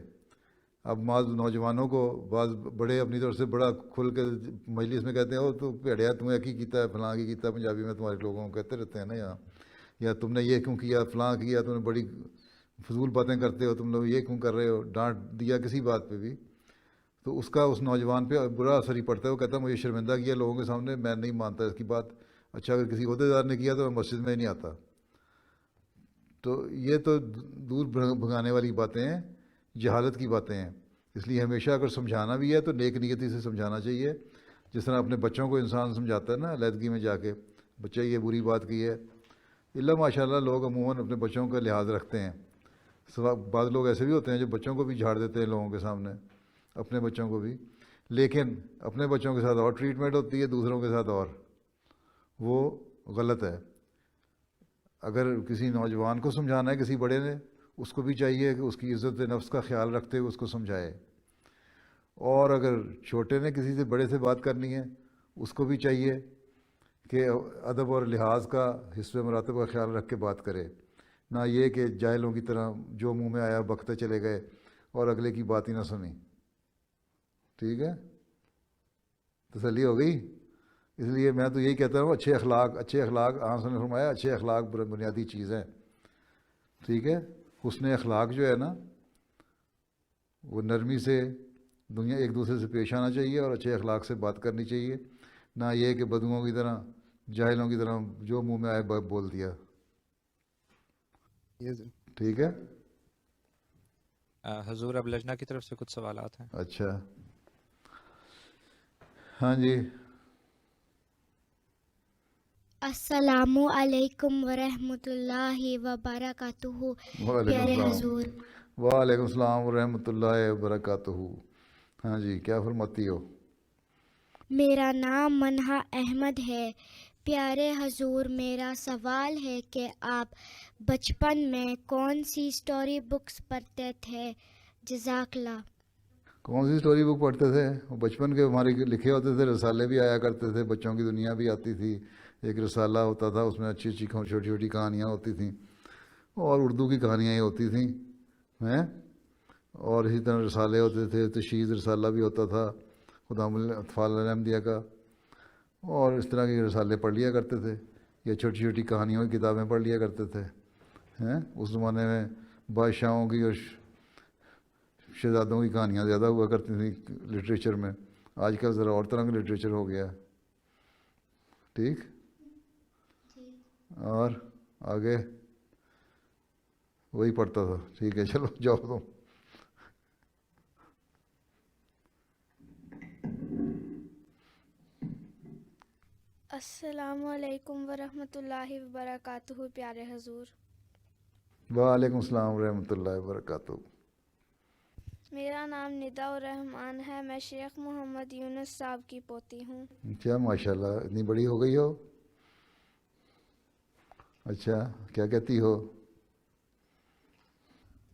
اب بعض نوجوانوں کو بعض بڑے اپنی طرف سے بڑا کھل کے مجلس میں کہتے ہیں او تو بھیڑیا تمہیں کی کیتا ہے، فلاں کی کیتا ہے، پنجابی میں تمہارے لوگوں کو کہتے رہتے ہیں نا یہاں، یا تم نے یہ کیوں کیا، فلاں کیا، تم نے بڑی فضول باتیں کرتے ہو، تم لوگ یہ کیوں کر رہے ہو، ڈانٹ دیا کسی بات پہ بھی، تو اس کا اس نوجوان پہ برا اثر ہی پڑتا ہے. وہ کہتا ہے مجھے شرمندہ کیا لوگوں کے سامنے، میں نہیں مانتا اس کی بات. اچھا اگر کسی عہدے دار نے کیا تو میں مسجد میں ہی نہیں آتا. تو یہ تو دور بھگانے والی باتیں ہیں، جہالت کی باتیں ہیں. اس لیے ہمیشہ اگر سمجھانا بھی ہے تو نیک نیتی سے سمجھانا چاہیے. جس طرح اپنے بچوں کو انسان سمجھاتا ہے نا علیحدگی میں جا کے، بچہ یہ بری بات کی ہے، اللہ ماشاء اللہ لوگ عموماً اپنے بچوں کا لحاظ رکھتے ہیں. بعض لوگ ایسے بھی ہوتے ہیں جو بچوں کو بھی جھاڑ دیتے ہیں لوگوں کے سامنے، اپنے بچوں کو بھی، لیکن اپنے بچوں کے ساتھ اور ٹریٹمنٹ ہوتی ہے، دوسروں کے ساتھ اور، وہ غلط ہے. اگر کسی نوجوان کو سمجھانا ہے کسی بڑے نے، اس کو بھی چاہیے کہ اس کی عزت نفس کا خیال رکھتے ہوئے اس کو سمجھائے. اور اگر چھوٹے نے کسی سے بڑے سے بات کرنی ہے، اس کو بھی چاہیے کہ ادب اور لحاظ کا حسب مراتب کا خیال رکھ کے بات کرے، نہ یہ کہ جاہلوں کی طرح جو منہ میں آیا بکتے چلے گئے اور اگلے کی بات ہی نہ سنی. ٹھیک ہے، تسلی ہو گئی؟ اس لیے میں تو یہی کہتا ہوں اچھے اخلاق آن نے فرمایا اچھے اخلاق بنیادی چیز ہے. ٹھیک ہے، حسن اخلاق جو ہے نا وہ نرمی سے دنیا ایک دوسرے سے پیش آنا چاہیے اور اچھے اخلاق سے بات کرنی چاہیے، نہ یہ کہ بدوؤں کی طرح جاہلوں کی طرح جو منہ میں آئے بول دیا. ٹھیک ہے. حضور اب لجنہ کی طرف سے کچھ سوالات ہیں. اچھا ہاں جی. السلام علیکم ورحمۃ اللہ وبرکاتہ. پیارے حضور. وعلیکم السلام ورحمۃ اللہ وبرکاتہ. ہاں جی، کیا فرماتی ہو؟ میرا نام منہا احمد ہے. پیارے حضور، میرا سوال ہے کہ آپ بچپن میں کون سی اسٹوری بکس پڑھتے تھے؟ جزاک اللہ. کون سی اسٹوری بک پڑھتے تھے؟ بچپن کے ہمارے لکھے ہوتے تھے، رسالے بھی آیا کرتے تھے، بچوں کی دنیا بھی آتی تھی. ایک رسالہ ہوتا تھا، اس میں اچھی اچھی چھوٹی چھوٹی کہانیاں ہوتی تھیں، اور اردو کی کہانیاں ہی ہوتی تھیں ہیں. اور اسی طرح رسالے ہوتے تھے، تشہیر رسالہ بھی ہوتا تھا خدام الاطفال الحمدیہ کا، اور اس طرح کے رسالے پڑھ لیا کرتے تھے، یا چھوٹی چھوٹی کہانیوں کی کتابیں پڑھ لیا کرتے تھے ہیں. اس زمانے میں بادشاہوں کی اور شہزادوں کی کہانیاں زیادہ ہوا کرتی تھیں لٹریچر میں. آج کل ذرا اور طرح کا لٹریچر ہو گیا. ٹھیک. اور آگے وہی پڑھتا تھا. ٹھیک ہے، چلو جاؤ تم. السلام علیکم ورحمۃ اللہ وبرکاتہ. پیارے حضور. وعلیکم السلام ورحمۃ اللہ وبرکاتہ. میرا نام ندا الرحمان ہے. میں شیخ محمد یونس صاحب کی پوتی ہوں. اچھا ماشاء اللہ، اتنی بڑی ہو گئی ہو. اچھا، کیا کہتی ہو؟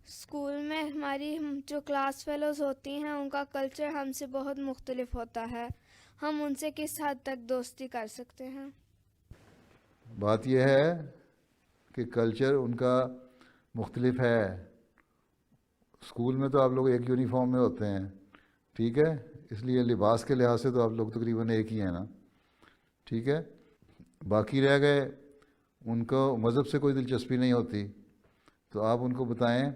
اسکول میں ہماری جو کلاس فیلوز ہوتی ہیں ان کا کلچر ہم سے بہت مختلف ہوتا ہے. ہم ان سے کس حد تک دوستی کر سکتے ہیں؟ بات یہ ہے کہ کلچر ان کا مختلف ہے. اسکول میں تو آپ لوگ ایک یونیفارم میں ہوتے ہیں، ٹھیک ہے، اس لیے لباس کے لحاظ سے تو آپ لوگ تقریباً ایک ہی ہیں نا. ٹھیک ہے. باقی رہ گئے ان کو مذہب سے کوئی دلچسپی نہیں ہوتی، تو آپ ان کو بتائیں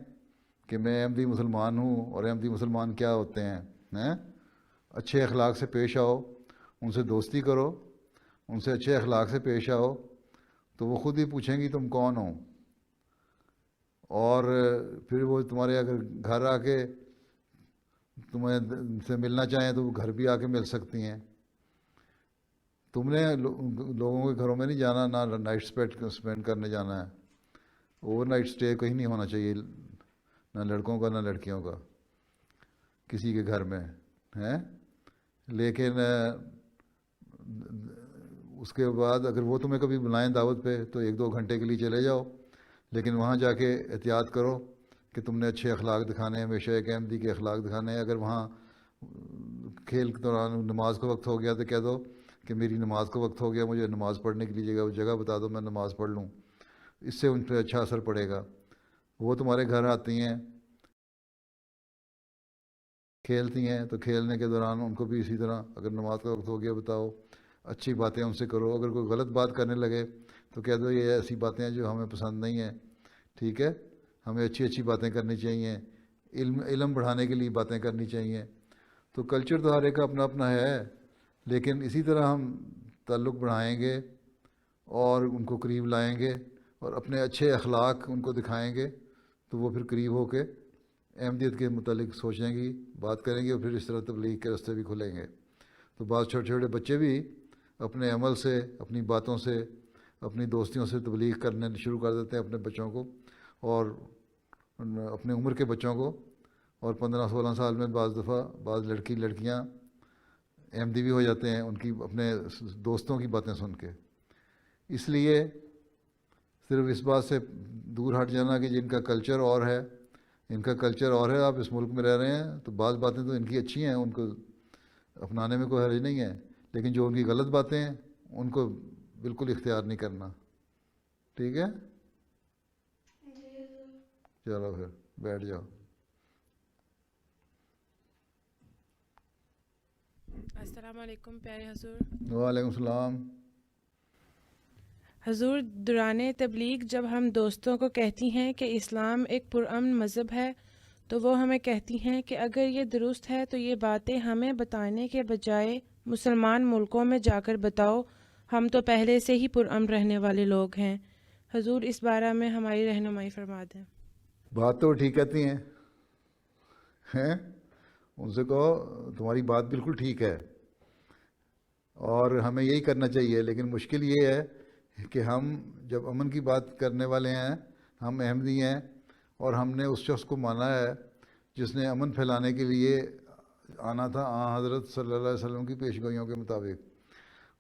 کہ میں احمدی مسلمان ہوں، اور احمدی مسلمان کیا ہوتے ہیں. اچھے اخلاق سے پیش آؤ، ان سے دوستی کرو، ان سے اچھے اخلاق سے پیش آؤ، تو وہ خود ہی پوچھیں گی تم کون ہو. اور پھر وہ تمہارے اگر گھر آ کے تمہیں سے ملنا چاہیں تو وہ گھر بھی آ کے مل سکتی ہیں. تم نے لوگوں کے گھروں میں نہیں جانا، نہ نائٹ اسپینڈ کرنے جانا ہے. اوور نائٹ اسٹے کہیں نہیں ہونا چاہیے، نہ لڑکوں کا نہ لڑکیوں کا کسی کے گھر میں ہیں. لیکن اس کے بعد اگر وہ تمہیں کبھی بلائیں دعوت پہ تو 1-2 گھنٹے کے لیے چلے جاؤ، لیکن وہاں جا کے احتیاط کرو کہ تم نے اچھے اخلاق دکھانے ہیں، ہمیشہ ایک احمدی کے اخلاق دکھانے ہیں۔ اگر وہاں کھیل کے دوران نماز کا وقت ہو گیا تو کہہ دو کہ میری نماز کا وقت ہو گیا، مجھے نماز پڑھنے کے لیے جگہ بتا دو، میں نماز پڑھ لوں۔ اس سے ان پہ اچھا اثر پڑے گا۔ وہ تمہارے گھر آتی ہیں، کھیلتی ہیں، تو کھیلنے کے دوران ان کو بھی اسی طرح اگر نماز کا وقت ہو گیا بتاؤ، اچھی باتیں ان سے کرو۔ اگر کوئی غلط بات کرنے لگے تو کہہ دو یہ ایسی باتیں ہیں جو ہمیں پسند نہیں ہیں، ٹھیک ہے، ہمیں اچھی باتیں کرنی چاہیے، علم بڑھانے کے لیے باتیں کرنی چاہیے۔ تو کلچر تو ہر ایک کا اپنا اپنا ہے، لیکن اسی طرح ہم تعلق بڑھائیں گے اور ان کو قریب لائیں گے اور اپنے اچھے اخلاق ان کو دکھائیں گے تو وہ پھر قریب ہو کے احمدیت کے متعلق سوچیں گی، بات کریں گے، اور پھر اس طرح تبلیغ کے راستے بھی کھلیں گے۔ تو بعض چھوٹے چھوٹے بچے بھی اپنے عمل سے، اپنی باتوں سے، اپنی دوستیوں سے تبلیغ کرنے شروع کر دیتے ہیں اپنے بچوں کو اور اپنے عمر کے بچوں کو، اور 15-16 سال میں بعض دفعہ بعض لڑکیاں احمدی بھی ہو جاتے ہیں ان کی اپنے دوستوں کی باتیں سن کے۔ اس لیے صرف اس بات سے دور ہٹ جانا کہ جن کا کلچر اور ہے، ان کا کلچر اور ہے، آپ اس ملک میں رہ رہے ہیں تو بعض باتیں تو ان کی اچھی ہیں، ان کو اپنانے میں کوئی حرج نہیں ہے، لیکن جو ان کی غلط باتیں ہیں ان کو بالکل اختیار نہیں کرنا، ٹھیک ہے؟ چلو پھر بیٹھ جاؤ۔ السلام علیکم پیارے حضور۔ وعلیکم السلام۔ حضور، دوران تبلیغ جب ہم دوستوں کو کہتی ہیں کہ اسلام ایک پرامن مذہب ہے تو وہ ہمیں کہتی ہیں کہ اگر یہ درست ہے تو یہ باتیں ہمیں بتانے کے بجائے مسلمان ملکوں میں جا کر بتاؤ، ہم تو پہلے سے ہی پرامن رہنے والے لوگ ہیں۔ حضور اس بارے میں ہماری رہنمائی فرما دیں۔ بات تو ٹھیک کہتی ہیں، ان سے کہو تمہاری بات بالکل ٹھیک ہے اور ہمیں یہی کرنا چاہیے، لیکن مشکل یہ ہے کہ ہم جب امن کی بات کرنے والے ہیں، ہم احمدی ہیں اور ہم نے اس شخص کو مانا ہے جس نے امن پھیلانے کے لیے آنا تھا حضرت صلی اللہ علیہ وسلم کی پیشگوئیوں کے مطابق،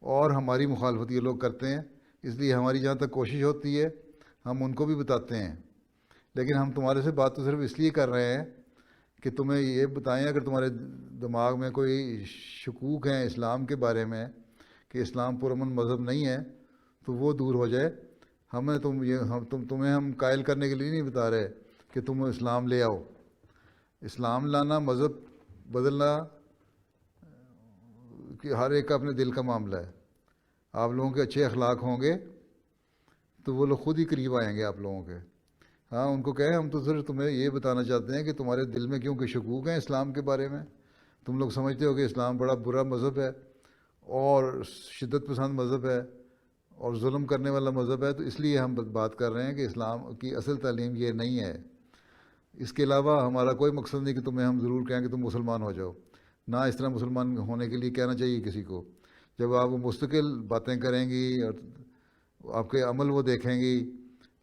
اور ہماری مخالفت یہ لوگ کرتے ہیں۔ اس لیے ہماری جہاں تک کوشش ہوتی ہے ہم ان کو بھی بتاتے ہیں، لیکن ہم تمہارے سے بات تو صرف اس لیے کر رہے ہیں کہ تمہیں یہ بتائیں، اگر تمہارے دماغ میں کوئی شکوک ہیں اسلام کے بارے میں کہ اسلام پرامن مذہب نہیں ہے تو وہ دور ہو جائے۔ تمہیں ہم قائل کرنے کے لیے نہیں بتا رہے کہ تم اسلام لے آؤ۔ اسلام لانا، مذہب بدلنا کہ ہر ایک کا اپنے دل کا معاملہ ہے۔ آپ لوگوں کے اچھے اخلاق ہوں گے تو وہ لوگ خود ہی قریب آئیں گے آپ لوگوں کے۔ ہاں، ان کو کہیں ہم تو صرف تمہیں یہ بتانا چاہتے ہیں کہ تمہارے دل میں کیونکہ شکوک ہیں اسلام کے بارے میں، تم لوگ سمجھتے ہو کہ اسلام بڑا برا مذہب ہے اور شدت پسند مذہب ہے اور ظلم کرنے والا مذہب ہے، تو اس لیے ہم بات کر رہے ہیں کہ اسلام کی اصل تعلیم یہ نہیں ہے۔ اس کے علاوہ ہمارا کوئی مقصد نہیں کہ تمہیں ہم ضرور کہیں کہ تم مسلمان ہو جاؤ، نہ اس طرح مسلمان ہونے کے لیے کہنا چاہیے کسی کو۔ جب آپ مستقل باتیں کریں گی اور آپ کے عمل وہ دیکھیں گی،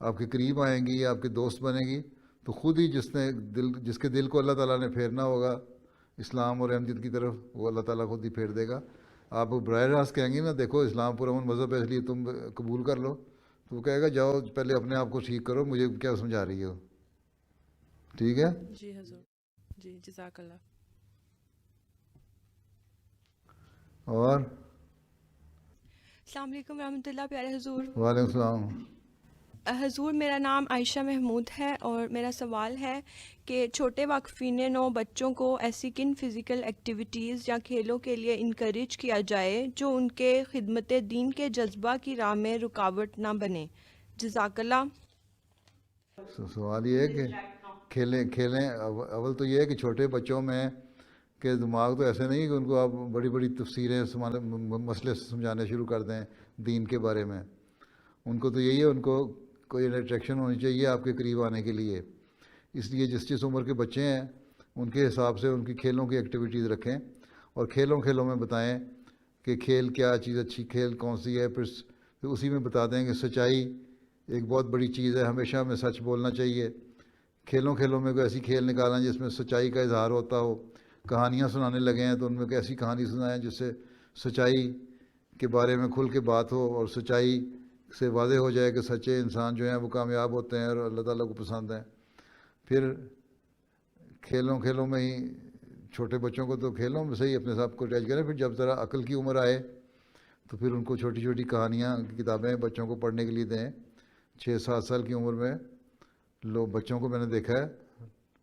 آپ کے قریب آئیں گی، آپ کے دوست بنیں گی، تو خود ہی جس کے دل کو اللہ تعالیٰ نے پھیرنا ہوگا اسلام اور احمدیت کی طرف، وہ اللہ تعالیٰ خود ہی پھیر دے گا۔ آپ براہ راست کہیں گے نا دیکھو اسلام پرامن مذہب ہے اس لیے تم قبول کر لو، تو وہ کہے گا جاؤ پہلے اپنے آپ کو ٹھیک کرو، مجھے کیا سمجھا رہی ہو، ٹھیک ہے؟ جی حضور، جی جزاک اللہ۔ اور السلام علیکم ورحمۃ اللہ پیارے حضور۔ وعلیکم السلام۔ حضور، میرا نام عائشہ محمود ہے اور میرا سوال ہے کہ چھوٹے واقفین نو بچوں کو ایسی کن فزیکل ایکٹیویٹیز یا کھیلوں کے لیے انکریج کیا جائے جو ان کے خدمت دین کے جذبہ کی راہ میں رکاوٹ نہ بنے؟ جزاک اللہ۔ سوال یہ ہے کہ کھیلیں اول تو یہ ہے کہ چھوٹے بچوں میں کہ دماغ تو ایسے نہیں کہ ان کو آپ بڑی بڑی تفسیریں مسئلے سمجھانے شروع کر دیں دین کے بارے میں۔ ان کو تو یہی ہے، ان کو کوئی اٹریکشن ہونی چاہیے آپ کے قریب آنے کے لیے۔ اس لیے جس عمر کے بچے ہیں ان کے حساب سے ان کی کھیلوں کی ایکٹیویٹیز رکھیں اور کھیلوں میں بتائیں کہ کھیل کیا چیز اچھی، کھیل کون سی ہے، پھر اسی میں بتا دیں کہ سچائی ایک بہت بڑی چیز ہے، ہمیشہ ہمیں سچ بولنا چاہیے۔ کھیلوں میں کوئی ایسی کھیل نکالیں جس میں سچائی کا اظہار ہوتا ہو۔ کہانیاں سنانے لگے ہیں تو ان میں کوئی ایسی کہانی سنائیں جس سے سچائی کے بارے میں کھل کے بات ہو اور سچائی سے واضح ہو جائے کہ سچے انسان جو ہیں وہ کامیاب ہوتے ہیں اور اللہ تعالیٰ کو پسند ہیں. پھر کھیلوں میں ہی چھوٹے بچوں کو تو کھیلوں میں سے ہی اپنے آپ کو اٹیچ کریں. پھر جب ذرا عقل کی عمر آئے تو پھر ان کو چھوٹی چھوٹی کہانیاں کتابیں بچوں کو پڑھنے کے لیے دیں. 6-7 سال کی عمر میں بچوں کو میں نے دیکھا ہے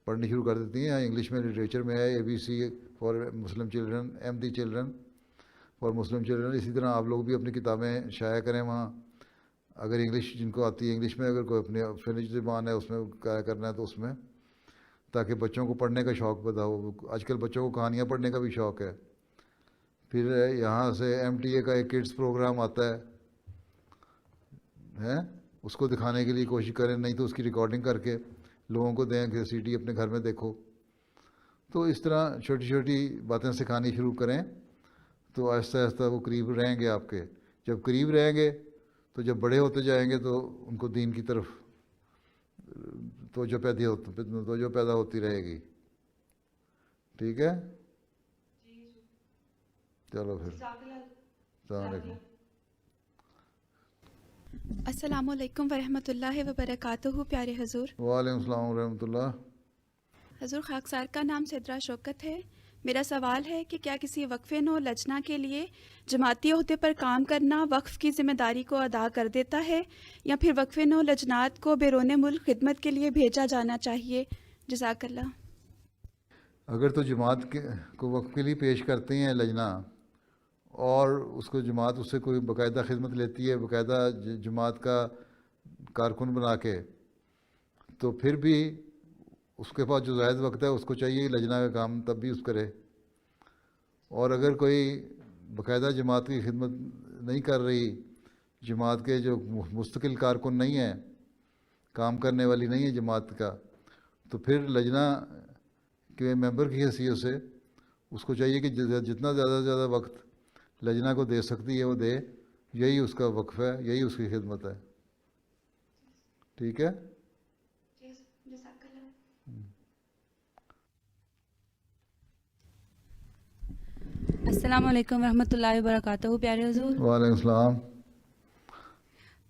پڑھنی شروع کر دیتی ہیں. انگلش میں لٹریچر میں ہے ABC for Muslim children, MD children for Muslim children. اسی طرح آپ لوگ بھی اپنی کتابیں شائع کریں وہاں. اگر انگلش جن کو آتی ہے انگلش میں, اگر کوئی اپنی فنش زبان ہے اس میں کرنا ہے تو اس میں, تاکہ بچوں کو پڑھنے کا شوق پیدا ہو. آج کل بچوں کو کہانیاں پڑھنے کا بھی شوق ہے. پھر یہاں سے MTA کا ایک کڈس پروگرام آتا ہے, اس کو دکھانے کے لیے کوشش کریں, نہیں تو اس کی ریکارڈنگ کر کے لوگوں کو دیں کہ CD اپنے گھر میں دیکھو. تو اس طرح چھوٹی چھوٹی باتیں سکھانی شروع کریں تو آہستہ آہستہ وہ قریب رہیں گے آپ کے. جب قریب رہیں گے تو جب بڑے ہوتے جائیں گے تو ان کو دین کی طرف توجہ پیدا ہوتی رہے گی. ٹھیک ہے, چلو پھر السلام علیکم. السلام علیکم ورحمۃ اللہ وبرکاتہ. پیارے حضور. وعلیکم السلام ورحمۃ اللہ. حضور خاکسار کا نام سدرا شوکت ہے. میرا سوال ہے کہ کیا کسی وقف نو لجنا کے لیے جماعتی عہدے پر کام کرنا وقف کی ذمہ داری کو ادا کر دیتا ہے, یا پھر وقف نو لجنات کو بیرون ملک خدمت کے لیے بھیجا جانا چاہیے؟ جزاک اللہ. اگر تو جماعت کو وقف کے لیے پیش کرتے ہیں لجنا, اور اس کو جماعت اس سے کوئی باقاعدہ خدمت لیتی ہے, باقاعدہ جماعت کا کارکن بنا کے, تو پھر بھی اس کے پاس جو زائد وقت ہے اس کو چاہیے لجنا کا کام تب بھی اس کرے. اور اگر کوئی باقاعدہ جماعت کی خدمت نہیں کر رہی, جماعت کے جو مستقل کارکن نہیں ہیں, کام کرنے والی نہیں ہے جماعت کا, تو پھر لجنا کے ممبر کی حیثیت سے اس کو چاہیے کہ جتنا زیادہ سے زیادہ وقت لجنا کو دے سکتی ہے وہ دے. یہی اس کا وقف ہے, یہی اس کی خدمت ہے. ٹھیک ہے. السلام علیکم ورحمۃ اللہ وبرکاتہ. پیارے حضور. وعلیکم السلام.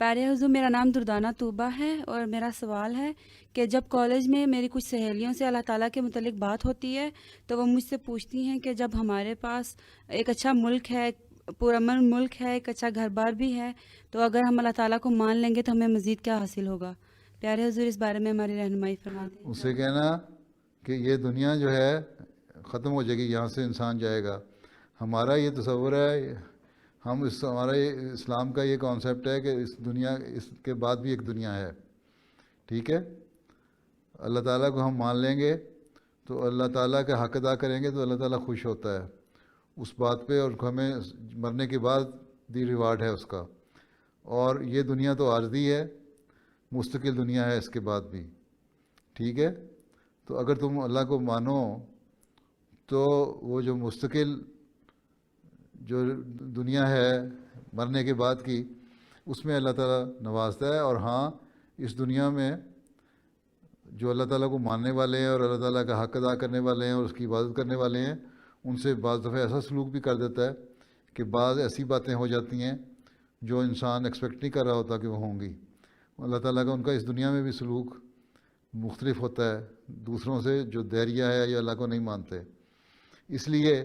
پیارے حضور, میرا نام دردانہ طوبہ ہے اور میرا سوال ہے کہ جب کالج میں میری کچھ سہیلیوں سے اللہ تعالیٰ کے متعلق بات ہوتی ہے تو وہ مجھ سے پوچھتی ہیں کہ جب ہمارے پاس ایک اچھا ملک ہے, پرامن ملک ہے, ایک اچھا گھر بار بھی ہے, تو اگر ہم اللہ تعالیٰ کو مان لیں گے تو ہمیں مزید کیا حاصل ہوگا؟ پیارے حضور اس بارے میں ہماری رہنمائی فرما دیں. اس سے کہنا کہ یہ دنیا جو ہے ختم ہو جائے گی, یہاں سے انسان جائے گا. ہمارا یہ تصور ہے, ہمارا یہ اسلام کا یہ کانسیپٹ ہے کہ اس دنیا, اس کے بعد بھی ایک دنیا ہے. ٹھیک ہے. اللہ تعالیٰ کو ہم مان لیں گے تو اللہ تعالیٰ کا حق ادا کریں گے تو اللہ تعالیٰ خوش ہوتا ہے اس بات پہ, اور ہمیں مرنے کے بعد دی ریوارڈ ہے اس کا. اور یہ دنیا تو عارضی ہے, مستقل دنیا ہے اس کے بعد بھی. ٹھیک ہے. تو اگر تم اللہ کو مانو تو وہ جو مستقل جو دنیا ہے مرنے کے بعد کی, اس میں اللہ تعالیٰ نوازتا ہے. اور ہاں, اس دنیا میں جو اللہ تعالیٰ کو ماننے والے ہیں اور اللہ تعالیٰ کا حق ادا کرنے والے ہیں اور اس کی عبادت کرنے والے ہیں, ان سے بعض دفعہ ایسا سلوک بھی کر دیتا ہے کہ بعض ایسی باتیں ہو جاتی ہیں جو انسان ایکسپیکٹ نہیں کر رہا ہوتا کہ وہ ہوں گی. اللہ تعالیٰ کا ان کا اس دنیا میں بھی سلوک مختلف ہوتا ہے دوسروں سے جو دہریہ ہے یا اللہ کو نہیں مانتے. اس لیے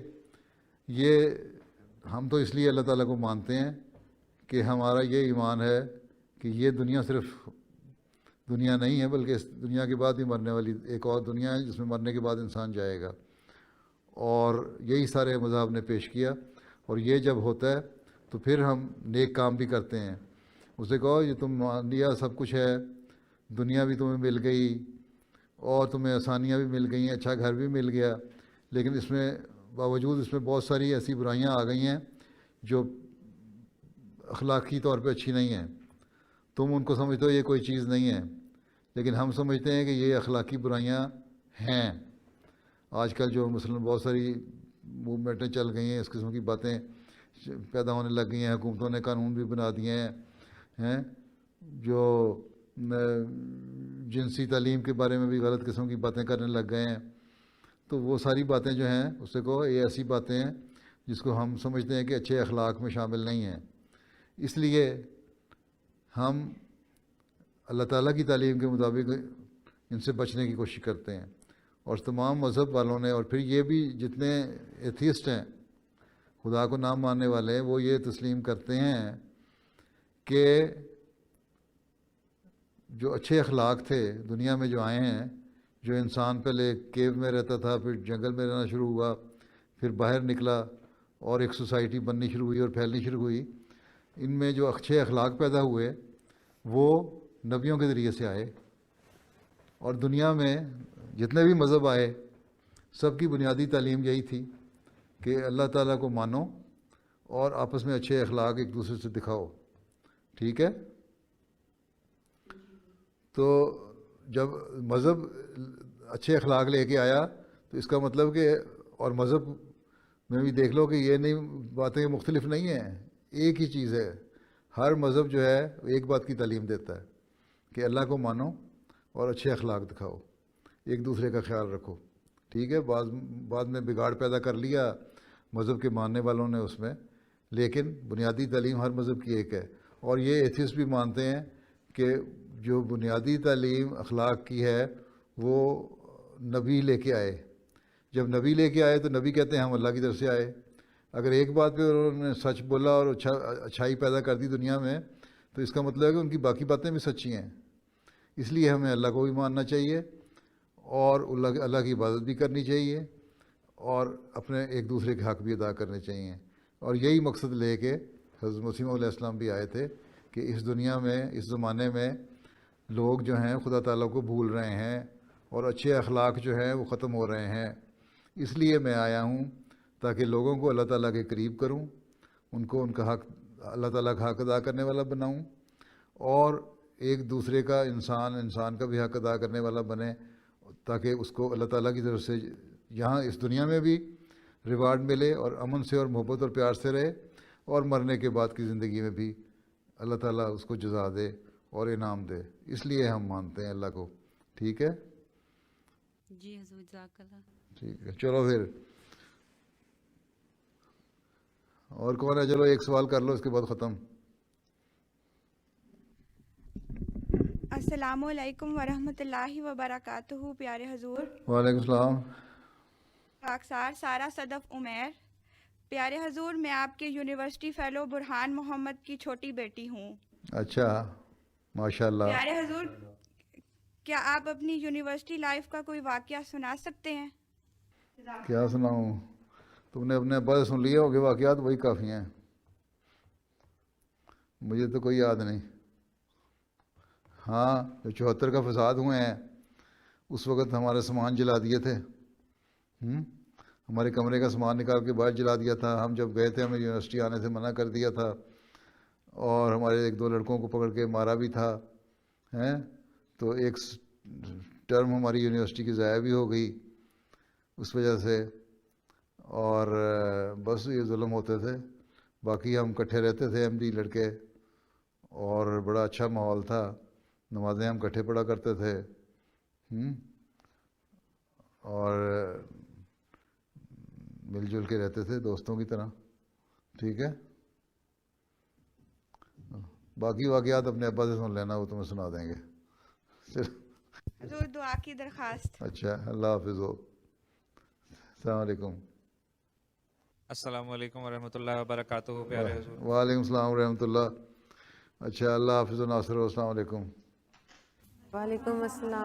یہ ہم تو اس لیے اللہ تعالیٰ کو مانتے ہیں کہ ہمارا یہ ایمان ہے کہ یہ دنیا صرف دنیا نہیں ہے, بلکہ اس دنیا کے بعد بھی مرنے والی ایک اور دنیا ہے جس میں مرنے کے بعد انسان جائے گا. اور یہی سارے مذاہب نے پیش کیا. اور یہ جب ہوتا ہے تو پھر ہم نیک کام بھی کرتے ہیں. اسے کہو یہ تم مان لیا, سب کچھ ہے, دنیا بھی تمہیں مل گئی اور تمہیں آسانیاں بھی مل گئی ہیں, اچھا گھر بھی مل گیا, لیکن اس میں باوجود اس میں بہت ساری ایسی برائیاں آ گئی ہیں جو اخلاقی طور پہ اچھی نہیں ہیں. تم ان کو سمجھتے ہو یہ کوئی چیز نہیں ہے, لیکن ہم سمجھتے ہیں کہ یہ اخلاقی برائیاں ہیں. آج کل جو مثلاً بہت ساری موومنٹیں چل گئی ہیں, اس قسم کی باتیں پیدا ہونے لگ گئی ہیں, حکومتوں نے قانون بھی بنا دیے ہیں جو جنسی تعلیم کے بارے میں بھی غلط قسم کی باتیں کرنے لگ گئے ہیں. تو وہ ساری باتیں جو ہیں اس سے کہو یہ ایسی باتیں ہیں جس کو ہم سمجھتے ہیں کہ اچھے اخلاق میں شامل نہیں ہیں. اس لیے ہم اللہ تعالیٰ کی تعلیم کے مطابق ان سے بچنے کی کوشش کرتے ہیں. اور تمام مذہب والوں نے، اور پھر یہ بھی جتنے ایتھیسٹ ہیں، خدا کو نہ ماننے والے ہیں، وہ یہ تسلیم کرتے ہیں کہ جو اچھے اخلاق تھے دنیا میں جو آئے ہیں، جو انسان پہلے کیو میں رہتا تھا، پھر جنگل میں رہنا شروع ہوا، پھر باہر نکلا اور ایک سوسائٹی بننی شروع ہوئی اور پھیلنی شروع ہوئی، ان میں جو اچھے اخلاق پیدا ہوئے وہ نبیوں کے ذریعے سے آئے. اور دنیا میں جتنے بھی مذہب آئے سب کی بنیادی تعلیم یہی تھی کہ اللہ تعالیٰ کو مانو اور آپس میں اچھے اخلاق ایک دوسرے سے دکھاؤ. ٹھیک ہے؟ تو جب مذہب اچھے اخلاق لے کے آیا تو اس کا مطلب کہ، اور مذہب میں بھی دیکھ لو کہ یہ نہیں باتیں مختلف نہیں ہیں، ایک ہی چیز ہے. ہر مذہب جو ہے ایک بات کی تعلیم دیتا ہے کہ اللہ کو مانو اور اچھے اخلاق دکھاؤ، ایک دوسرے کا خیال رکھو. ٹھیک ہے؟ بعد میں بگاڑ پیدا کر لیا مذہب کے ماننے والوں نے اس میں، لیکن بنیادی تعلیم ہر مذہب کی ایک ہے. اور یہ ایتھیسٹ بھی مانتے ہیں کہ جو بنیادی تعلیم اخلاق کی ہے وہ نبی لے کے آئے. جب نبی لے کے آئے تو نبی کہتے ہیں ہم اللہ کی طرف سے آئے. اگر ایک بات پہ انہوں نے سچ بولا اور اچھائی پیدا کر دی دنیا میں تو اس کا مطلب ہے کہ ان کی باقی باتیں بھی سچی ہیں. اس لیے ہمیں اللہ کو بھی ماننا چاہیے اور اللہ کی عبادت بھی کرنی چاہیے اور اپنے ایک دوسرے کے حق بھی ادا کرنے چاہیے. اور یہی مقصد لے کے حضرت مسیح علیہ السلام بھی آئے تھے کہ اس دنیا میں، اس زمانے میں لوگ جو ہیں خدا تعالیٰ کو بھول رہے ہیں اور اچھے اخلاق جو ہیں وہ ختم ہو رہے ہیں. اس لیے میں آیا ہوں تاکہ لوگوں کو اللہ تعالیٰ کے قریب کروں، ان کو ان کا حق، اللہ تعالیٰ کا حق ادا کرنے والا بناؤں، اور ایک دوسرے کا، انسان کا بھی حق ادا کرنے والا بنے، تاکہ اس کو اللہ تعالیٰ کی طرف سے یہاں اس دنیا میں بھی ریوارڈ ملے اور امن سے اور محبت اور پیار سے رہے، اور مرنے کے بعد کی زندگی میں بھی اللہ تعالیٰ اس کو جزا دے اور انعام دے. اس لیے ہم مانتے ہیں اللہ کو. ٹھیک ہے؟ جی حضور جزاک اللہ. ٹھیک ہے، چلو پھر اور کون ہے؟ چلو ایک سوال کر لو، اس کے بعد ختم. السلام علیکم ورحمۃ اللہ وبرکاتہ. پیارے حضور. وعلیکم السلام. خاکسار سارا صدف عمیر. پیارے حضور، میں آپ کے یونیورسٹی فیلو برہان محمد کی چھوٹی بیٹی ہوں. اچھا، ماشاء اللہ. پیارے حضور، کیا آپ اپنی یونیورسٹی لائف کا کوئی واقعہ سنا سکتے ہیں؟ کیا سناؤں؟ تم نے اپنے ابا سے سن لیا ہوگا واقعات، وہی کافی ہیں، مجھے تو کوئی یاد نہیں. ہاں، جو 74 کا فساد ہوئے ہیں اس وقت ہمارے سامان جلا دیے تھے. ہمارے کمرے کا سامان نکال کے باہر جلا دیا تھا. ہم جب گئے تھے ہمیں یونیورسٹی آنے سے منع کر دیا تھا، اور ہمارے ایک دو لڑکوں کو پکڑ کے مارا بھی تھا. تو ایک ٹرم ہماری یونیورسٹی کی ضائع بھی ہو گئی اس وجہ سے. اور بس یہ ظلم ہوتے تھے. باقی ہم کٹھے رہتے تھے ایم ڈی لڑکے، اور بڑا اچھا ماحول تھا. نمازیں ہم کٹھے پڑھا کرتے تھے، اور مل جل کے رہتے تھے دوستوں کی طرح. ٹھیک ہے؟ باقی واقعات اپنے ابا سے سن لینا، وہ تمہیں سنا دیں گے. حضور دعا کی درخواست. اچھا، اللہ حافظ. السلام علیکم. السلام علیکم ورحمۃ اللہ وبرکاتہ. پیارے حضور. وعلیکم السلام ورحمۃ اللہ. اچھا، اللہ حافظ و ناصر. السلام علیکم. وعلیکم السلام.